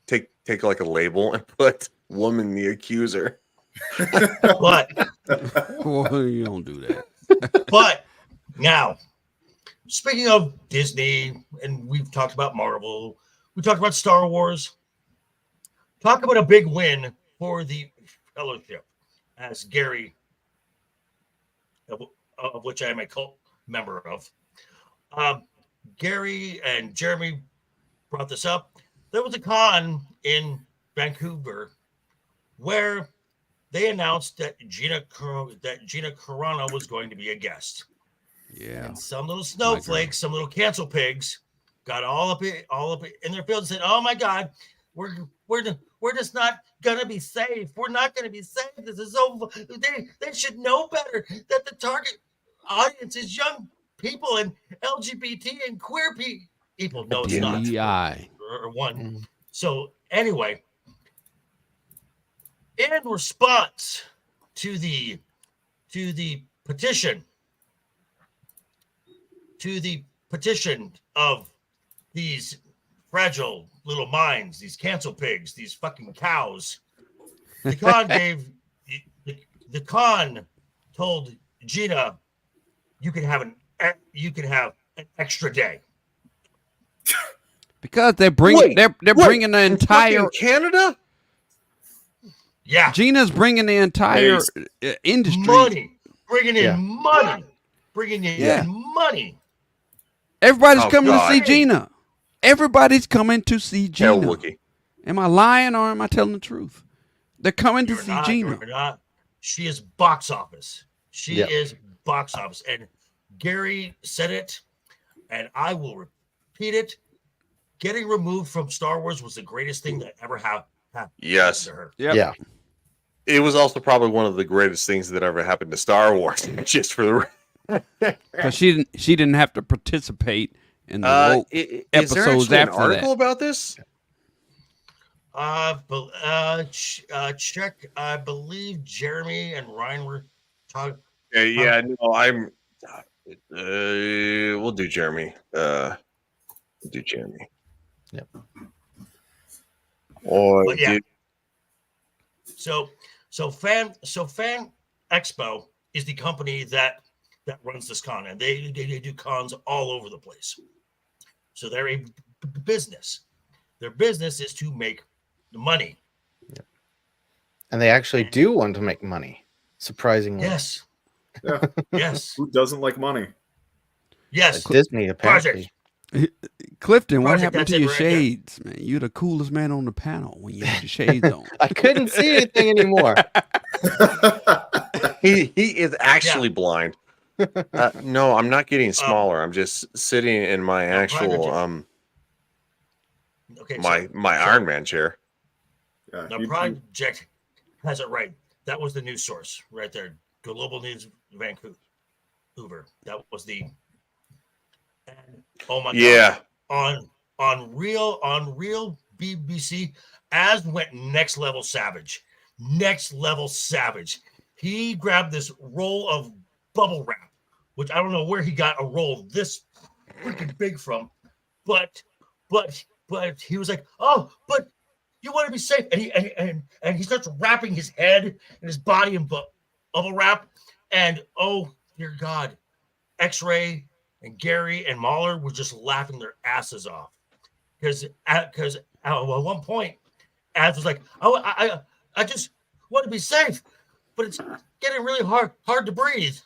take like a label and put "Woman the Accuser." But well, you don't do that. But now, speaking of Disney, and we've talked about Marvel, we talked about Star Wars. Talk about a big win for the Fellowship, as Gary, of which I am a cult member of. Gary and Jeremy brought this up. There was a con in Vancouver where they announced that Gina Carano was going to be a guest. Yeah. And some little snowflakes, some little cancel pigs, got all up in their field and said, "Oh my God, we're just not gonna be safe. We're not gonna be safe. This is so. They should know better that the target audience is young people and LGBT and queer people." No, it's not. Or one. So anyway, in response to the petition of these fragile little minds, these cancel pigs, these fucking cows, the con told Gina, you can have an extra day. Because they're bringing the entire Canada. Yeah, Gina's bringing the entire industry money, bringing in money. Everybody's coming to see Gina. Everybody's coming to see Gina. Am I lying or am I telling the truth? They're coming to see Gina. She is box office. She is box office. And Gary said it, and I will repeat it. Getting removed from Star Wars was the greatest thing that ever happened Yes. to her. Yeah. It was also probably one of the greatest things that ever happened to Star Wars, just for the because she didn't have to participate in the episodes there after an article that. about this? Check. I believe Jeremy and Ryan were talking. Yeah. No, I'm. We'll do Jeremy. Yep. But yeah. So Fan Expo is the company that runs this con, and they do cons all over the place. So they're a business. Their business is to make money. And they actually do want to make money, surprisingly. Yes. Yeah. Yes. Who doesn't like money? Yes. Disney, apparently. Clifton, what Project, happened that's to it your right there. shades, man? You're the coolest man on the panel when you had your shades on. I couldn't see anything anymore. He is actually blind. No, I'm not getting smaller. I'm just sitting in my actual my Iron Man chair. Yeah, The project has it right. That was the news source right there. Global News Vancouver. That was the. And, oh my God! On real BBC, as went Next Level Savage. He grabbed this roll of bubble wrap which I don't know where he got a role this freaking big from, but he was like, oh, but you want to be safe, and he starts wrapping his head and his body in bubble wrap, and oh dear God, X-Ray and Gary and Mahler were just laughing their asses off because at one point, Az was like, oh, I just want to be safe, but it's getting really hard to breathe.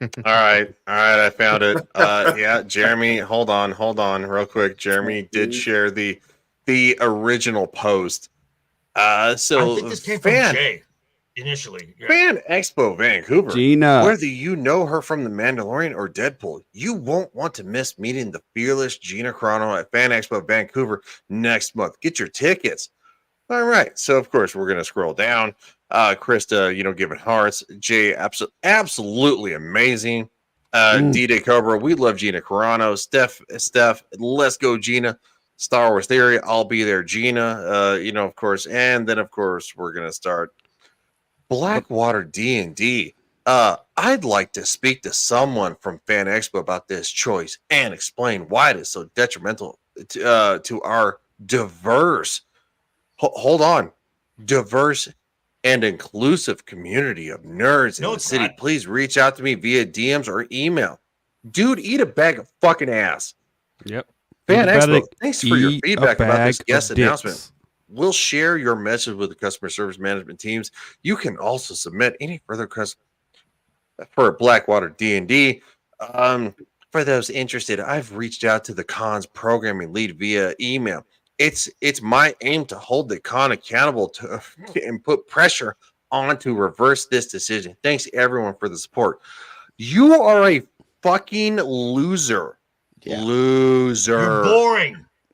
All right, I found it. Yeah, Jeremy, hold on, real quick. Jeremy did share the original post. So I think this came from Jay initially. Yeah. Fan Expo Vancouver. Gina. Whether you know her from The Mandalorian or Deadpool, you won't want to miss meeting the fearless Gina Carano at Fan Expo Vancouver next month. Get your tickets. All right, so of course we're gonna scroll down. Krista, giving hearts. Jay, absolutely amazing. D-Day Cobra, we love Gina Carano. Steph, let's go, Gina. Star Wars Theory, I'll be there, Gina. Of course, and then of course we're gonna start Blackwater D&D. I'd like to speak to someone from Fan Expo about this choice and explain why it is so detrimental to our diverse. Hold on, diverse and inclusive community of nerds in the city. Please reach out to me via DMs or email. Dude, eat a bag of fucking ass. Yep. Fan Expo, thanks for your feedback about this guest dicks. announcement. We'll share your message with the customer service management teams. You can also submit any further for Blackwater D&D. For those interested, I've reached out to the con's programming lead via email. It's my aim to hold the con accountable and put pressure on to reverse this decision. Thanks everyone for the support. You are a fucking loser. Yeah. Loser.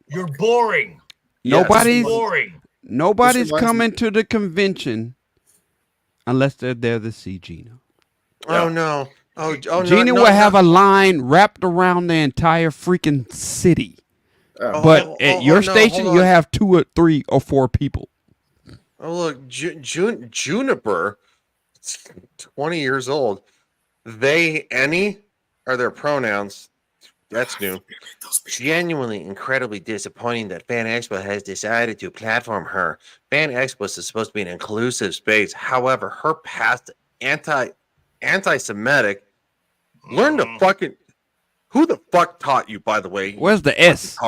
You're boring. Nobody's coming to the convention unless they're there to see Gina. Oh no. Oh Gina will have a line wrapped around the entire freaking city. But at your station, you have 2 or 3 or 4 people. Oh, look, Juniper, 20 years old. They, any, are their pronouns. That's new. Genuinely incredibly disappointing that Fan Expo has decided to platform her. Fan Expo is supposed to be an inclusive space. However, her past anti-Semitic, learn to fucking... Who the fuck taught you, by the way? Where's the S?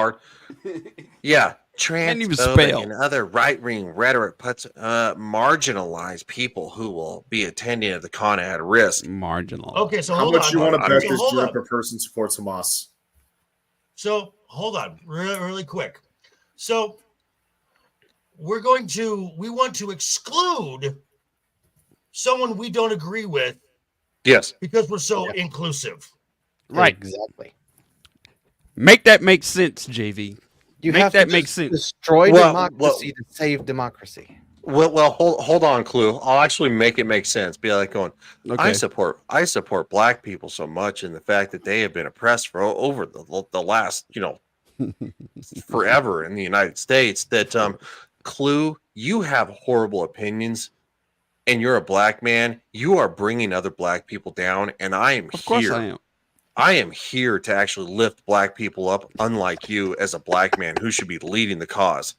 Yeah. Transphobic and other right-wing rhetoric puts marginalized people who will be attending at the con at risk. Marginal. Okay, so how hold much on. you want to bet this hold Juniper on. person supports Hamas? So hold on, really quick. So we want to exclude someone we don't agree with. Yes. Because we're so inclusive. Right. Exactly. Make that make sense, JV. Make sense. Destroy democracy to save democracy. Well, hold on, Clue. I'll actually make it make sense. Be like going, okay. I support black people so much in the fact that they have been oppressed for over the last, forever in the United States. That Clue, you have horrible opinions, and you're a black man. You are bringing other black people down, and I am here. Of course I am. I am here to actually lift black people up, unlike you as a black man who should be leading the cause.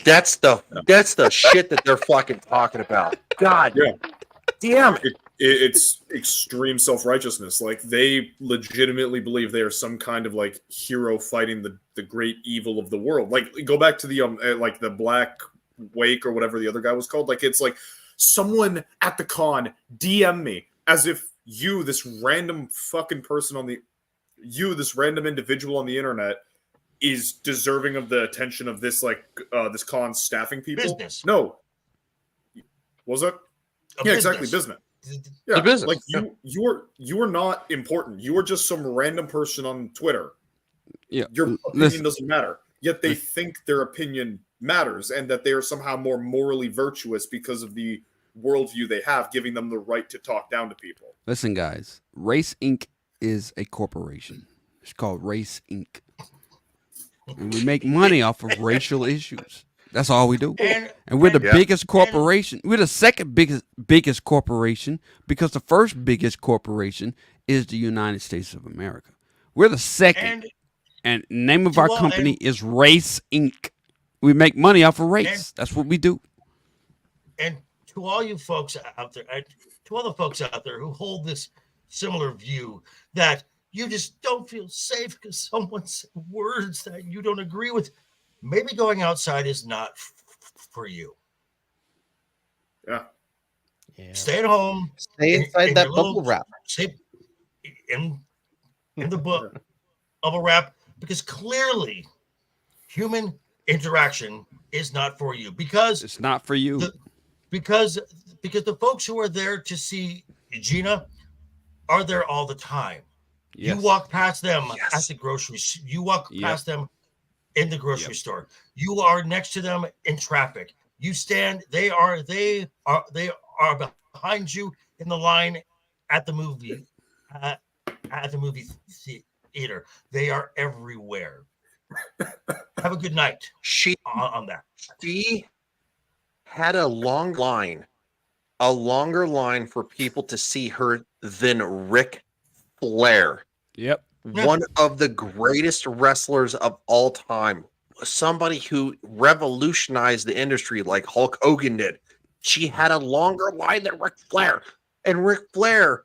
That's the shit that they're fucking talking about. God damn it. It's extreme self-righteousness. Like, they legitimately believe they are some kind of like hero fighting the great evil of the world. Like, go back to the like the Black Wake or whatever the other guy was called. Like, it's like someone at the con DM me as if you, this random fucking person this random individual on the internet, is deserving of the attention of this this con staffing people. Business. No. Was it? Exactly. Business. Yeah, business. Like you are not important. You are just some random person on Twitter. Yeah. Your opinion doesn't matter. Yet they think their opinion matters and that they are somehow more morally virtuous because of the worldview they have, giving them the right to talk down to people. Listen, guys, Race Inc. is a corporation. It's called Race Inc. And we make money off of racial issues. That's all we do. And we're the biggest corporation. We're the second biggest corporation because the first biggest corporation is the United States of America. We're the second. And the name of our company is Race Inc. We make money off of race. That's what we do. And to all you folks out there, to all the folks out there who hold this similar view that you just don't feel safe because someone said words that you don't agree with, maybe going outside is not for you. Yeah. Stay at home. Stay inside that bubble wrap. Stay in the book bubble wrap, because clearly human interaction is not for you, because it's not for you. Because the folks who are there to see Gina are there all the time. Yes. You walk past them at the grocery. You walk past them in the grocery store. You are next to them in traffic. You stand. They are behind you in the line at the movie theater. They are everywhere. Have a good night. On that. She had a longer line for people to see her than Ric Flair. Yep. One of the greatest wrestlers of all time. Somebody who revolutionized the industry like Hulk Hogan did. She had a longer line than Ric Flair. And Ric Flair,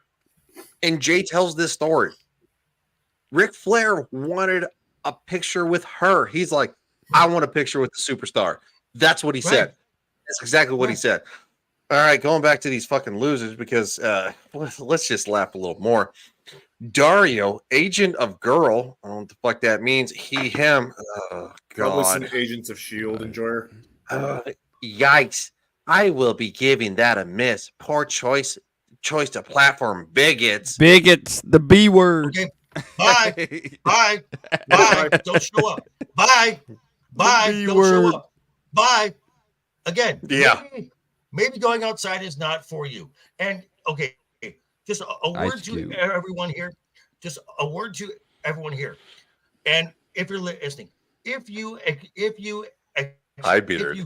and Jay tells this story, Ric Flair wanted a picture with her. He's like, I want a picture with the superstar. That's what he said. That's exactly what he said. All right, going back to these fucking losers, because let's just laugh a little more. Dario, agent of girl. I don't know what the fuck that means. He, him. Oh, Probably God. some Agents of S.H.I.E.L.D. enjoyer. Yikes. I will be giving that a miss. Poor choice to platform bigots. Bigots, the B word. Okay. Bye. Bye. Bye. Don't show up. Bye. Bye. Don't show up. Bye. Again. Yeah. Maybe going outside is not for you. And okay, just a word to everyone here. Just a word to everyone here. And if you're listening, if you Hi, Beard.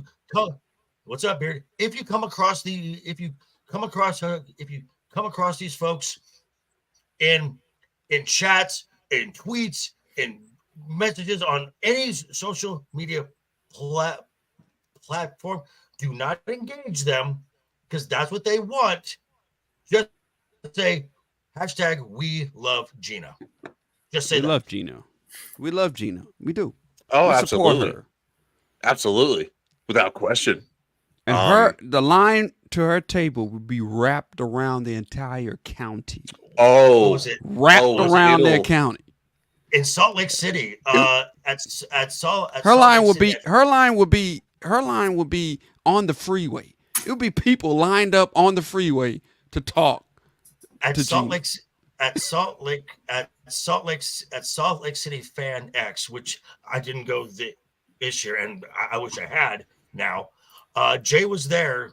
What's up, Beard? If you come across these folks in chats, in tweets, in messages on any social media platform, do not engage them, because that's what they want. Just say hashtag we love Gina. Just say we love Gina. We love Gina. We do. Oh, we absolutely. her. Absolutely. Without question. And the line to her table would be wrapped around the entire county. Wrapped around their county. In Salt Lake City, her line would be on the freeway. It would be people lined up on the freeway to talk at Salt Lake City Fan X, which I didn't go this year, and I wish I had. Now, Jay was there,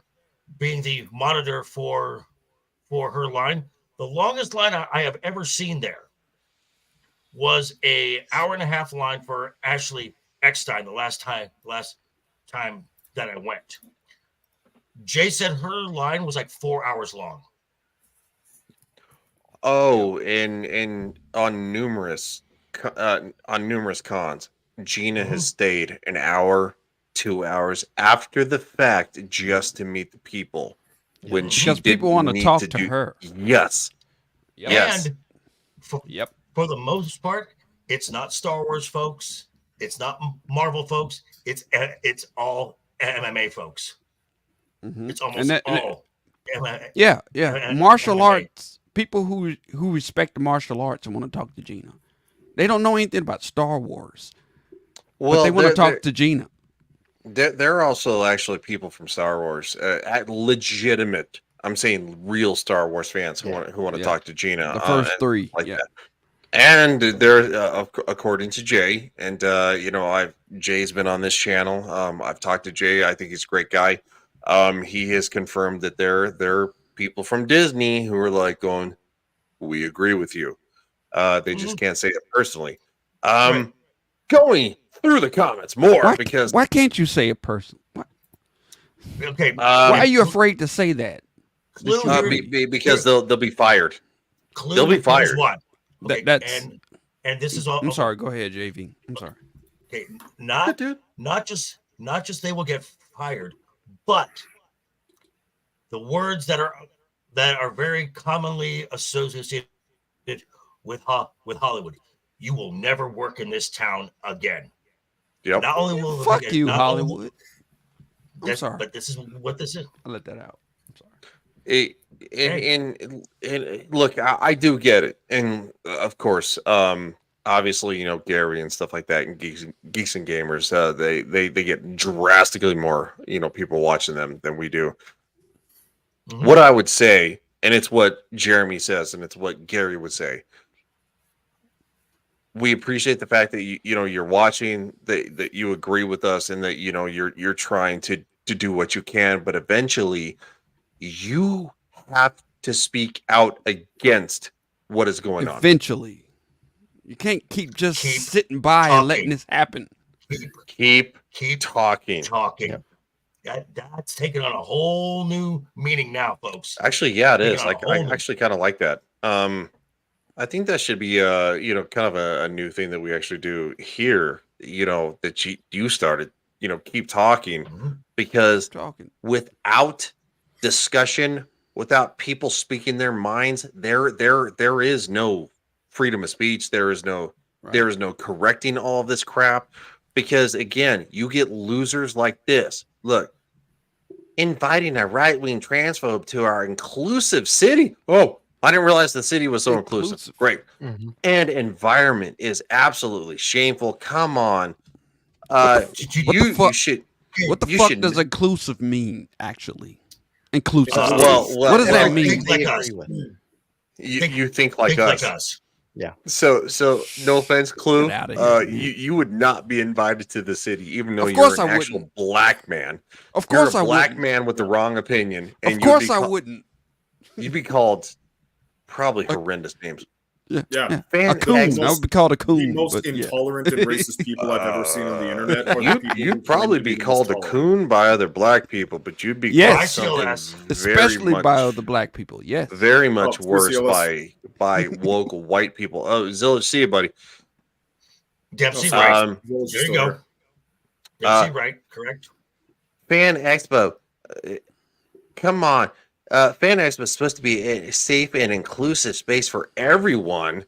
being the monitor for her line. The longest line I have ever seen there was an hour-and-a-half line for Ashley Eckstein. The last time that I went, Jay said her line was like 4 hours long. Oh, and on numerous cons, Gina has stayed an hour, 2 hours after the fact just to meet the people. When because people want to talk to her. Yes. Yep. Yes. And for the most part, it's not Star Wars folks. It's not Marvel folks. It's all MMA folks. Mm-hmm. It's almost all. Yeah. Martial arts. People who respect the martial arts and want to talk to Gina. They don't know anything about Star Wars. But they want to talk to Gina. There are also actually people from Star Wars, legitimate. I'm saying real Star Wars fans who want to talk to Gina. The first three, that. And they're according to Jay, and Jay's been on this channel. I've talked to Jay. I think he's a great guy. He has confirmed that there are people from Disney who are like going, "We agree with you." They just can't say it personally. Going through the comments more because why can't you say a person? Okay. Why are you afraid to say that? Because they'll be fired. They'll be fired. What? Okay, That's and this is all. I'm sorry. Go ahead, JV. I'm sorry. Okay, not just they will get fired, but the words that are very commonly associated with Hollywood. You will never work in this town again. Yep. Not only will Fuck you, Hollywood. I'm sorry, but this is what this is. I let that out. I'm sorry. And look, I do get it, and of course, obviously, you know, Gary and stuff like that, and geeks and gamers, they get drastically more, you know, people watching them than we do. Mm-hmm. What I would say, and it's what Jeremy says, and it's what Gary would say. We appreciate the fact that you know you're watching, that you agree with us, and that you know you're trying to do what you can, but eventually you have to speak out against what is going on. Eventually, you can't keep sitting by and letting this happen. Keep talking. Yep. That's taking on a whole new meaning now, folks. Actually, yeah, it is. Like I actually kind of like that. I think that should be you know, kind of a new thing that we actually do here, you know, that you started, you know, keep talking, because without discussion, without people speaking their minds, there is no freedom of speech. There is no correcting all of this crap, because again, you get losers like this. Look, inviting a right-wing transphobe to our inclusive city. Oh, I didn't realize the city was so inclusive. Great. Mm-hmm. And environment is absolutely shameful. Come on. What the fuck should does inclusive mean, actually? Inclusive. Well, what does that mean? Think like us. You think like us. Yeah. So no offense, Clue. Get outta here. You would not be invited to the city, even though Of you're course an I actual wouldn't. black man. Of course you're a I black wouldn't. man with the wrong opinion. And Of course I wouldn't. You'd be called probably horrendous names. Yeah. A coon. I would be called a coon. The most intolerant and racist people I've ever seen on the internet. Are the people who You'd probably be called a coon by other black people, but you'd be Yes. called Especially by other black people. Yes. very much Oh, worse CLS. by woke white people. Oh, Zilla, see you, buddy. Dempsey, right. There you go. Store. Dempsey, right. Correct. Fan Expo. Come on. Fan Expo is supposed to be a safe and inclusive space for everyone.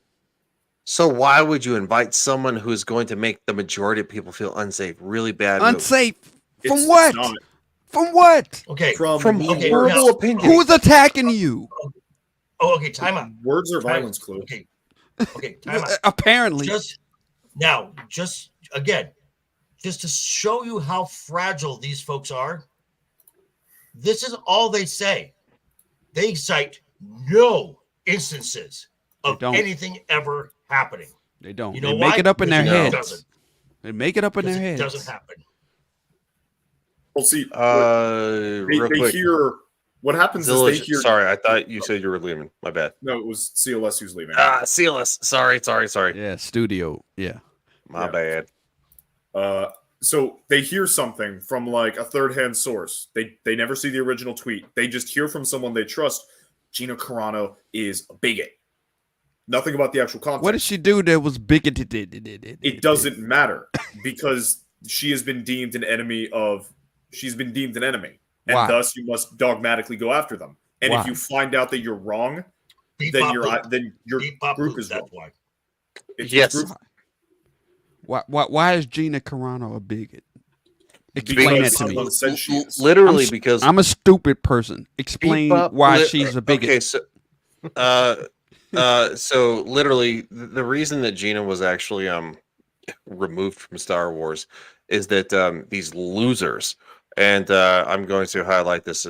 So why would you invite someone who's going to make the majority of people feel unsafe? Really bad. move. Unsafe. From It's what? not. From what? Okay. From okay, horrible now- opinion. Who's attacking you? Oh, okay. Time out. Words are violence, Clue. Okay. Okay. Time out. Apparently. Just again, just to show you how fragile these folks are. This is all they say. They cite no instances of don't. anything ever happening. They don't. You know They why? make it up in their Because it heads. doesn't. They make it up in Because their it heads. doesn't happen. Well, see, Real they quick. hear what happens Zilla, is they hear. sorry, I thought you said you were leaving. My bad. No, it was CLS who's leaving. CLS. Sorry. Yeah, studio. Yeah. My bad. So they hear something from like a third-hand source. They never see the original tweet. They just hear from someone they trust. Gina Carano is a bigot. Nothing about the actual content. What did she do that was bigoted? It doesn't matter because she has been deemed an enemy of. She's been deemed an enemy, and Why? thus you must dogmatically go after them. And Why? if you find out that you're wrong, Beep, then bop, your boop. your Beep, bop, group boop, is that's wrong. why. It's Yes. your group. Why is Gina Carano a bigot? Explain that to me. someone said she is. Literally, because I'm a stupid person. Explain why she's a bigot. Okay, so, so literally, the reason that Gina was actually removed from Star Wars is that these losers, and I'm going to highlight this.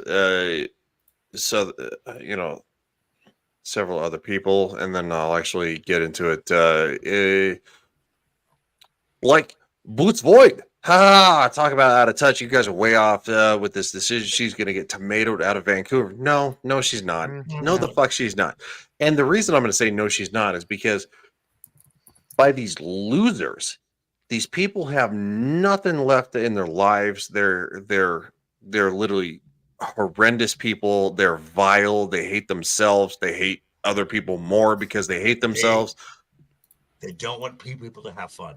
So you know, several other people, and then I'll actually get into it. Like Boots Void. Ha! Talk about out of touch. You guys are way off with this decision. She's going to get tomatoed out of Vancouver. No, she's not. No, the fuck she's not. And the reason I'm going to say no, she's not is because by these losers these people have nothing left in their lives. They're literally horrendous people. They're vile. They hate themselves. They hate other people more because they hate themselves. They don't want people to have fun.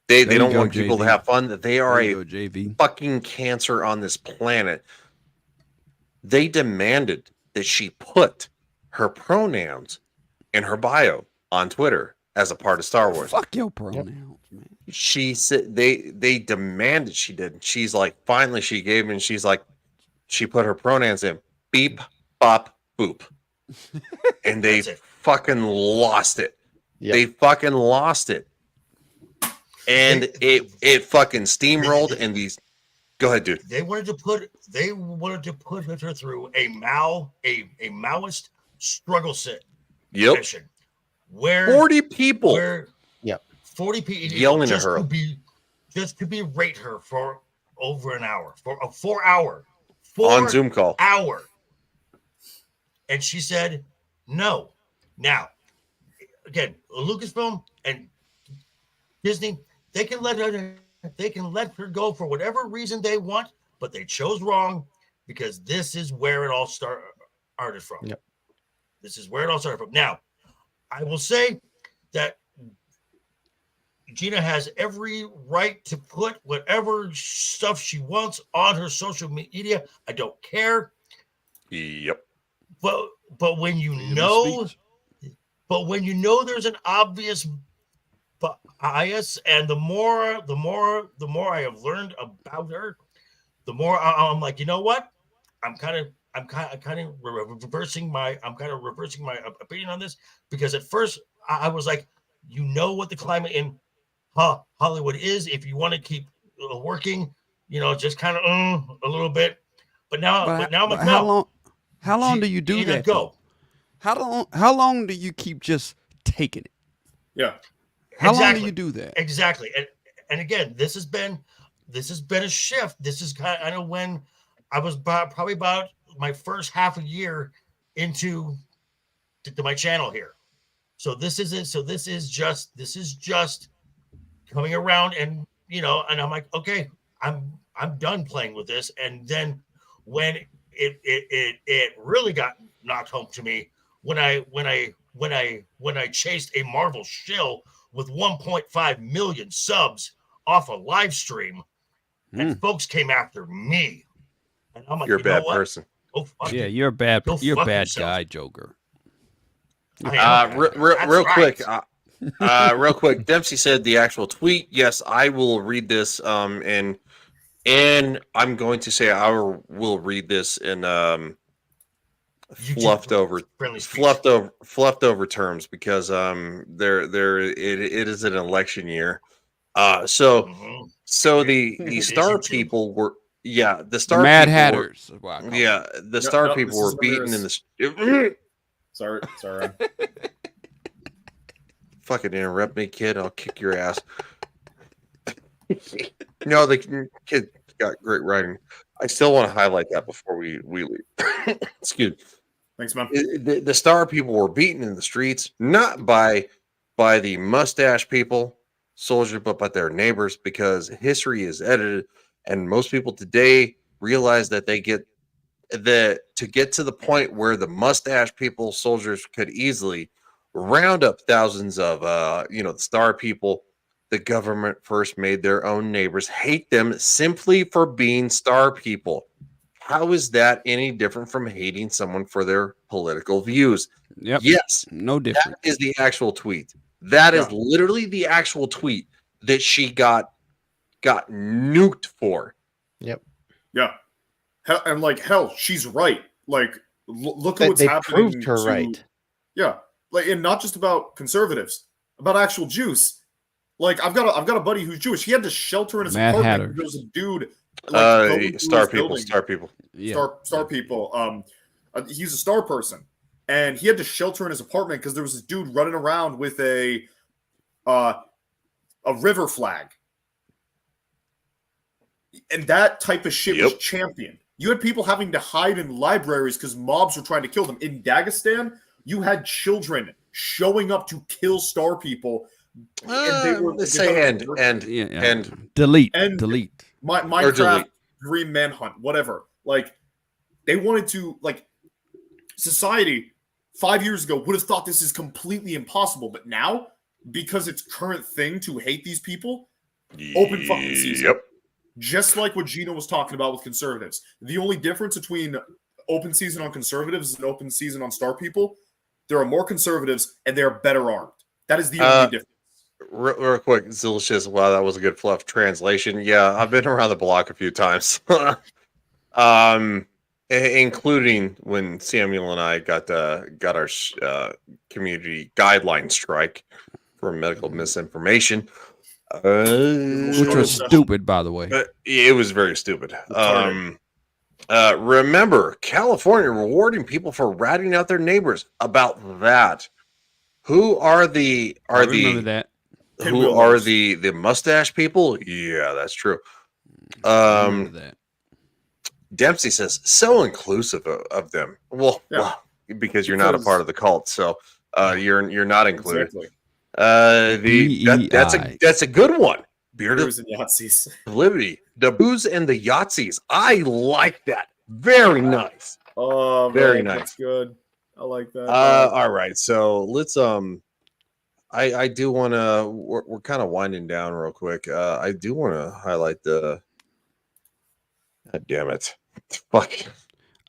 They There you don't go, want people to JV. have fun. They are There you a go, JV. fucking cancer on this planet. They demanded that she put her pronouns in her bio on Twitter as a part of Star Wars. Fuck your pronouns, man. She said they demanded she did. She's like, finally she gave in. She's like, she put her pronouns in. Beep, bop, boop. And they fucking lost it. Yep. They fucking lost it. And it fucking steamrolled. And these, go ahead, dude. They wanted to put her through a Maoist struggle session. Where 40 people. Where 40 people yelling at her. Just to berate her for over an hour. For a 4 hour. On Zoom call. Hour. And she said no. Now, again, Lucasfilm and Disney, they can let her go for whatever reason they want, but they chose wrong because this is where it all started from. Yep. This is where it all started from. Now, I will say that Gina has every right to put whatever stuff she wants on her social media. I don't care. Yep. But when you know there's an obvious bias, and the more I have learned about her, the more I'm like, you know what? I'm kind of reversing my opinion on this, because at first I was like, you know what the climate in Hollywood is. If you want to keep working, just kind of a little bit. But now I'm like, no. How long do you do that? Go. How long do you keep just taking it? Yeah. How long do you do that? Exactly. And again, this has been a shift. This is kind of when I was probably about my first half a year into my channel here. So this is just coming around, and and I'm like, okay, I'm done playing with this. And then when it really got knocked home to me, when I chased a Marvel shill with 1.5 million subs off a live stream, and folks came after me, and I'm like, you're a bad what? person. Oh, fuck Yeah, you. you're a bad Go you're a fuck bad yourself. guy, Joker. Real quick, real quick. Dempsey said the actual tweet. Yes, I will read this. And I'm going to say I will read this in fluffed over terms, because it is an election year. So the star people were the star Mad people Hatters. The star people were beaten in the. Sorry. Fucking interrupt me, kid. I'll kick your ass. No, the kid got great writing. I still want to highlight that before we leave. Excuse me. Thanks, man. The star people were beaten in the streets, not by the mustache people, soldiers, but by their neighbors, because history is edited, and most people today realize that to get to the point where the mustache people, soldiers, could easily round up thousands of the star people. The government first made their own neighbors hate them simply for being star people. How is that any different from hating someone for their political views? Yep. Yes, no different. That is the actual tweet. That is literally the actual tweet that she got nuked for. Yep. Yeah. Hell, she's right. Like, look at what's they happening. Proved her right. Yeah, and not just about conservatives, about actual Jews. Like, I've got a buddy who's Jewish. He had to shelter in his apartment. There was a dude. Star people. Yeah. Star people. He's a star person, and he had to shelter in his apartment because there was this dude running around with a river flag, and that type of shit was championed. You had people having to hide in libraries because mobs were trying to kill them. In Dagestan, you had children showing up to kill star people Let's say and delete. Minecraft, Dream Manhunt, whatever. Like, they wanted to, like, society 5 years ago would have thought this is completely impossible, but now, because it's current thing to hate these people, open fucking season. Yep. Just like what Gino was talking about with conservatives. The only difference between open season on conservatives and open season on star people, there are more conservatives and they're better armed. That is the only difference. Real quick, Zilicious, wow, that was a good fluff translation. Yeah, I've been around the block a few times. Including when Samuel and I got our community guideline strike for medical misinformation. Which was stupid, by the way. It was very stupid. Remember, California rewarding people for ratting out their neighbors about that. Who are the mustache people? Yeah, that's true. That. Dempsey says so inclusive of them. Well, because you're not a part of the cult, so you're not included. Exactly. That's a good one. Booze and Yahtzees. Liberty, the booze and the Yahtzees. I like that. Very nice. Oh, very man, nice. That's good. I like that. All right, so let's I do want to. We're kind of winding down real quick. I do want to highlight the. God damn it! Fuck.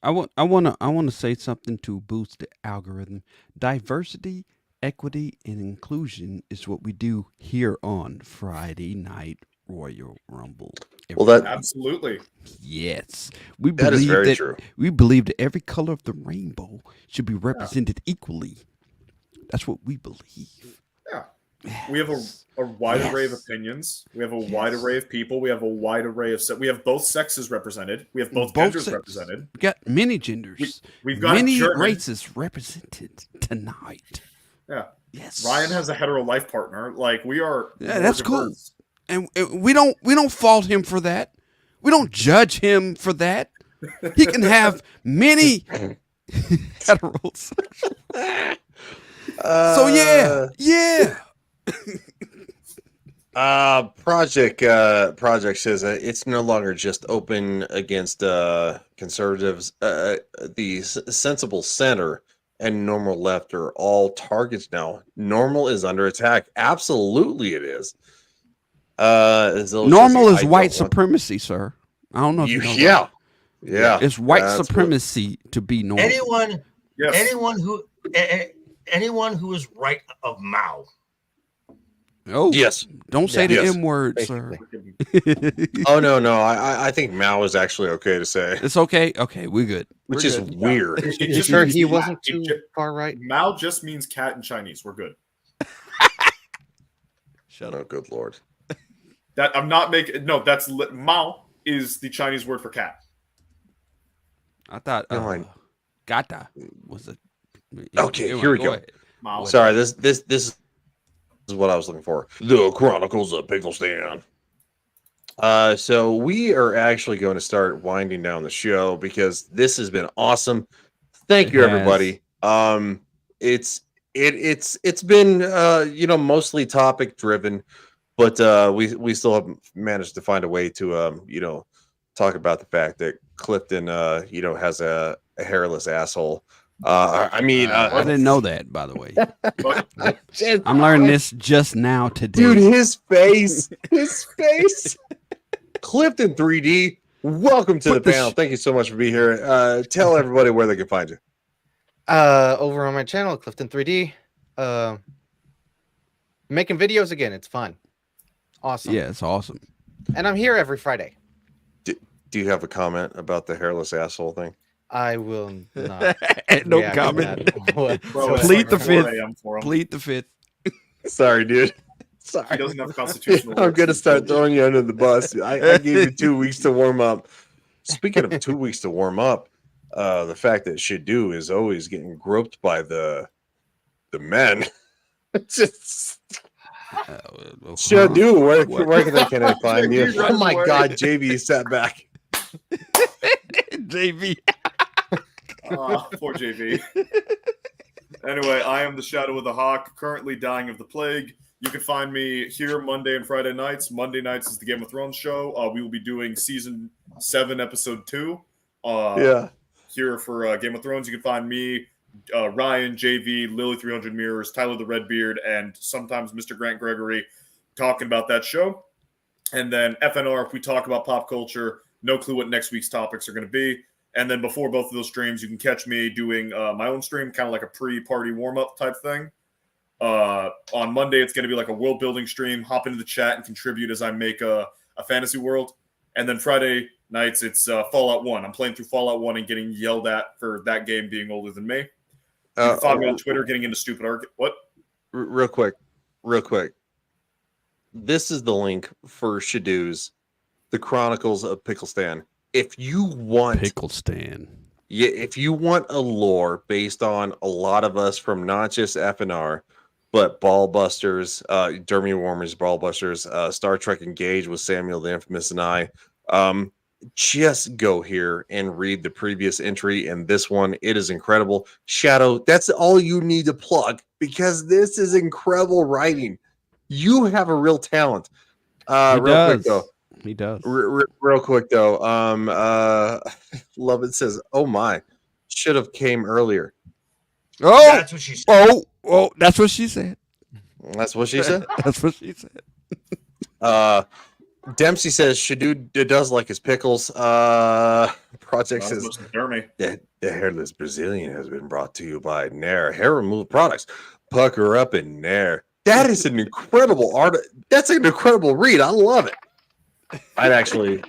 I want to say something to boost the algorithm. Diversity, equity, and inclusion is what we do here on Friday Night Royal Rumble. Absolutely. Yes, we That believe is very true. We believe that every color of the rainbow should be represented equally. That's what we believe. Yeah. We have a wide array of opinions. We have a wide array of people. We have a wide array of we have both sexes represented. We have both genders represented. We got many genders. We've got many races represented tonight. Yeah. Yes. Ryan has a hetero life partner. Like, we are. Yeah, that's cool. And we don't fault him for that. We don't judge him for that. He can have many heterosexual. So yeah. Project says it's no longer just open against conservatives. The sensible center and normal left are all targets now. Normal is under attack. Absolutely, it is. Normal is white supremacy, sir. I don't know if you know that. Yeah. It's white supremacy to be normal. Anyone who is right of Mao. Oh yes. Don't say the M word, sir. Oh no. I think Mao is actually okay to say. It's okay. Okay, we're good. Which is weird. You sure he wasn't too far right? Mao just means cat in Chinese. We're good. Shut up, good lord. That I'm not making. No, that's Mao is the Chinese word for cat. I thought gata was a. Okay, here we go. Mao. Sorry, this is what I was looking for. The Chronicles of Pickle Stand. So we are actually going to start winding down the show because this has been awesome. Thank you, everybody. It's been mostly topic driven, but we still have managed to find a way to talk about the fact that Clifton has a hairless asshole. I didn't know that, by the way. I'm learning this just now today. Dude, his face. Clifton 3D, welcome to the panel. Thank you so much for being here. Tell everybody where they can find you. Over on my channel, Clifton 3D. Making videos again. It's fun. Awesome. Yeah, it's awesome. And I'm here every Friday. Do you have a comment about the hairless asshole thing? I will not. No comment. Plead the fifth. Plead the fifth. Sorry, dude. Sorry. He doesn't have constitutional. I'm going to start throwing you under the bus. I gave you 2 weeks to warm up. Speaking of 2 weeks to warm up, the fact that Shadu is always getting groped by the men. Just Shadu, where can I find you? Oh my God, JV sat back. JV. Poor JV. Anyway, I am the Shadow of the Hawk, currently dying of the plague. You can find me here Monday and Friday nights. Monday nights is the Game of Thrones show. We will be doing season 7, episode 2. Here for Game of Thrones. You can find me, Ryan, JV, Lily 300 Mirrors, Tyler the Redbeard, and sometimes Mr. Grant Gregory talking about that show. And then FNR, if we talk about pop culture, no clue what next week's topics are going to be. And then before both of those streams, you can catch me doing my own stream, kind of like a pre-party warm-up type thing. On Monday, it's going to be like a world-building stream. Hop into the chat and contribute as I make a fantasy world. And then Friday nights, it's Fallout 1. I'm playing through Fallout 1 and getting yelled at for that game being older than me. You can follow me on Twitter, getting into stupid arguments. What? Real quick. This is the link for Shadoo's The Chronicles of Picklestan. If you want Picklestan. Yeah, if you want a lore based on a lot of us from not just FNR, but Ballbusters, Dermy Warmers, Ballbusters, Star Trek Engage with Samiel the Infamous and I, just go here and read the previous entry and this one. It is incredible. Shadow, that's all you need to plug because this is incredible writing. You have a real talent. Quick though. He does. Real quick though. Love it says, "Oh my, should have came earlier." Oh, that's what she said. Oh, that's what she said. That's what she said. That's what she said. Dempsey says Shadoo does like his pickles. Project says the hairless Brazilian has been brought to you by Nair Hair Removal Products. Pucker up in Nair. That is an incredible art. That's an incredible read. I love it. I'd actually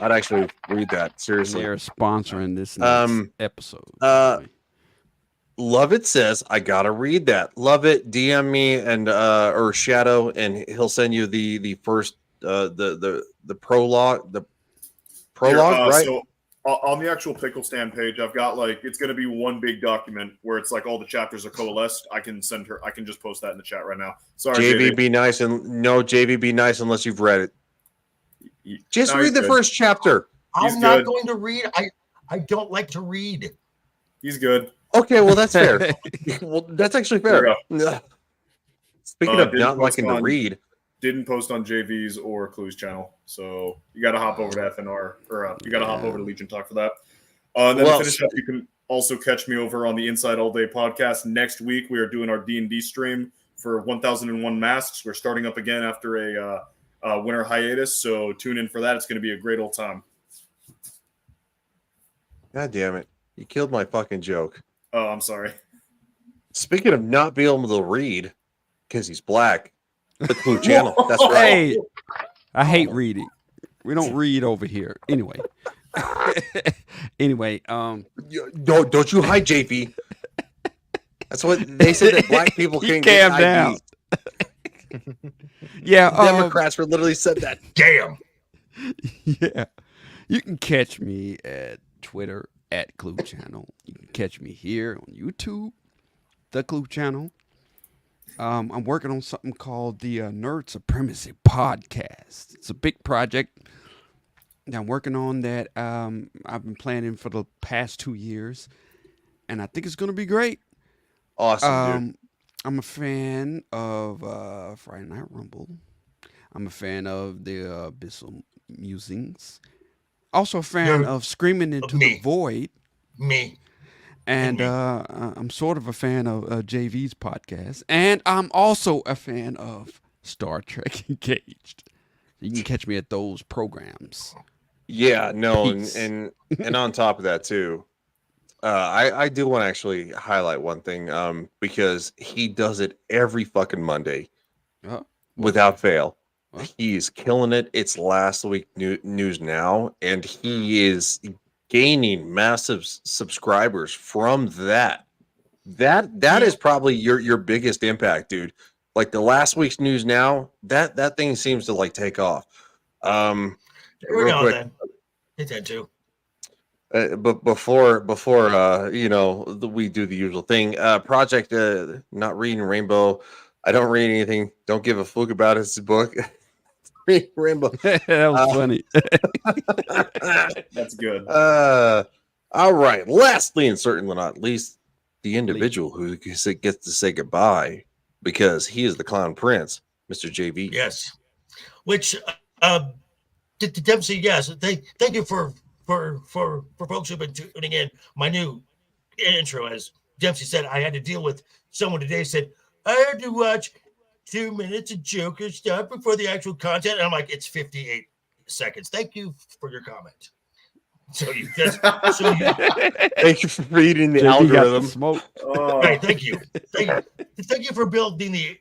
read that seriously. They're sponsoring this next episode. Love it says I gotta read that. Love it. DM me and or Shadow, and he'll send you the first the prologue. The prologue, right? So on the actual Pickle Stand page, I've got it's going to be one big document where it's like all the chapters are coalesced. I can just post that in the chat right now. Sorry, JV, be nice JV, be nice unless you've read it. Just read the first chapter. I'm not going to read. I don't like to read. He's good. Okay, well that's fair. Well, that's actually fair. Speaking of not liking to read, didn't post on JV's or Clue's channel, so you got to hop over to FNR or you got to hop over to Legion Talk for that. And then to finish up, you can also catch me over on the Inside All Day podcast. Next week we are doing our D&D stream for 1001 Masks. We're starting up again after a winter hiatus, so tune in for that. It's going to be a great old time. God damn it. You killed my fucking joke. Oh, I'm sorry. Speaking of not being able to read, because he's black, the Clue channel. That's right. Hey, I hate reading. We don't read over here. Anyway. Don't you hide JV. That's what they said, that black people can't get down. Yeah. Democrats were literally said that. Damn. Yeah. You can catch me at Twitter at Clue Channel. You can catch me here on YouTube, the Clue Channel. I'm working on something called the Nerd Supremacy Podcast. It's a big project that I'm working on that I've been planning for the past 2 years, and I think it's going to be great. Awesome, dude. I'm a fan of Friday Night Rumble. I'm a fan of the Abyssal Musings. Also a fan of Screaming Into the Void. Me. And I'm sort of a fan of JV's podcast. And I'm also a fan of Star Trek Engaged. You can catch me at those programs. Yeah, no, and on top of that too, I do want to actually highlight one thing because he does it every fucking Monday without fail. He is killing it. It's last week news now, and he is gaining massive subscribers from that. That is probably your biggest impact, dude. Like the last week's news now, that thing seems to like take off. Real quick, then. Hit that too. But before we do the usual thing, Project Not Reading Rainbow. I don't read anything. Don't give a fuck about it. It's a book. Read Rainbow. That was funny. That's good. All right. Lastly, and certainly not least, the individual who gets to say goodbye because he is the Clown Prince. Mr. JV. Yes. Which Dempsey, yes. Thank you for folks who've been tuning in. My new intro, as Dempsey said, I had to deal with someone today said, I had to watch 2 minutes of Joker stuff before the actual content. And I'm like, it's 58 seconds. Thank you for your comment. So you just thank you for reading the JD got algorithm. the smoke. Right, thank you for building the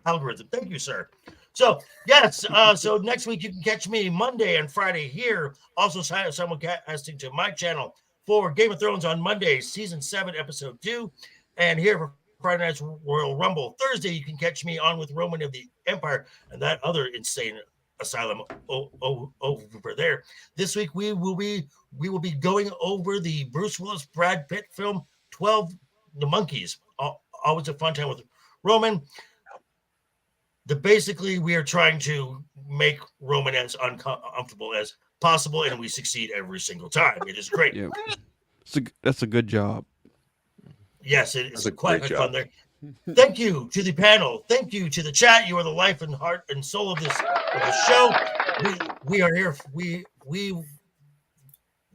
algorithm. Thank you, sir. So yes, so next week you can catch me Monday and Friday here. Also, simulcasting to my channel for Game of Thrones on Monday, season 7, episode 2, and here for Friday night's Royal Rumble. Thursday you can catch me on with Roman of the Empire and that other insane asylum over there. This week we will be going over the Bruce Willis Brad Pitt film 12 The Monkeys. Always a fun time with Roman. Basically we are trying to make Roman as uncomfortable as possible, and we succeed every single time. It is great. Yeah, that's a good job. Yes, it is quite fun there. Thank you to the panel. Thank you to the chat. You are the life and heart and soul of this show. We are here. We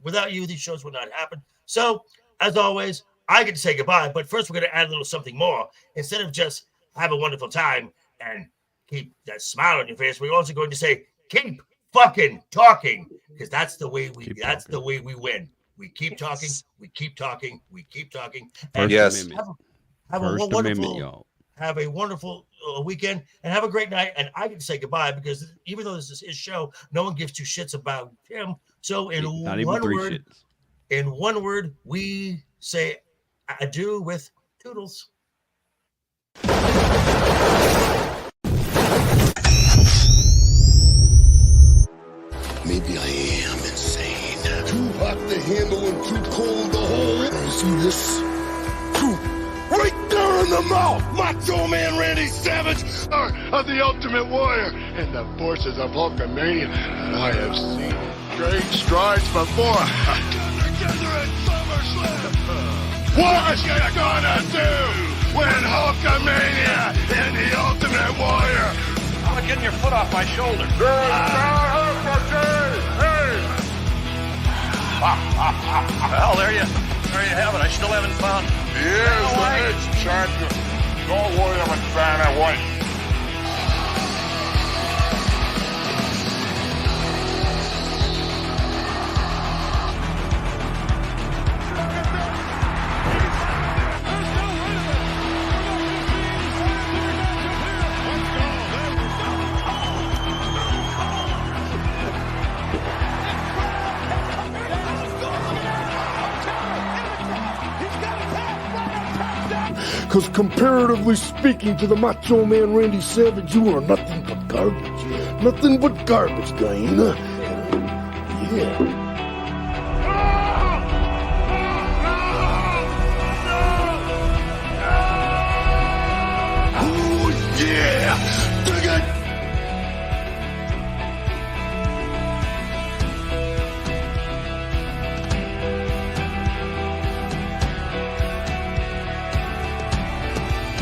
without you, these shows would not happen. So, as always, I get to say goodbye. But first, we're going to add a little something more. Instead of just have a wonderful time and keep that smile on your face, we're also going to say keep fucking talking, because that's the way we win. We keep talking. We keep talking. We keep talking. And yes. Have a wonderful weekend and have a great night. And I get to say goodbye because even though this is his show, no one gives two shits about him. So in one word, we say adieu with toodles. Maybe I am insane. Too hot to handle and too cold to hold. See this? Right there in the mouth! Macho Man Randy Savage of the Ultimate Warrior and the forces of Hulkamania. And I have seen great strides before. Together at SummerSlam. What you gonna do when Hulkamania and the Ultimate Warrior? I'm getting your foot off my shoulder. Well, there you have it. I still haven't found. Here's the next champion. Don't worry, I'm a fan of white. Because comparatively speaking to the Macho Man Randy Savage, you are nothing but garbage. Nothing but garbage, Diana. Yeah.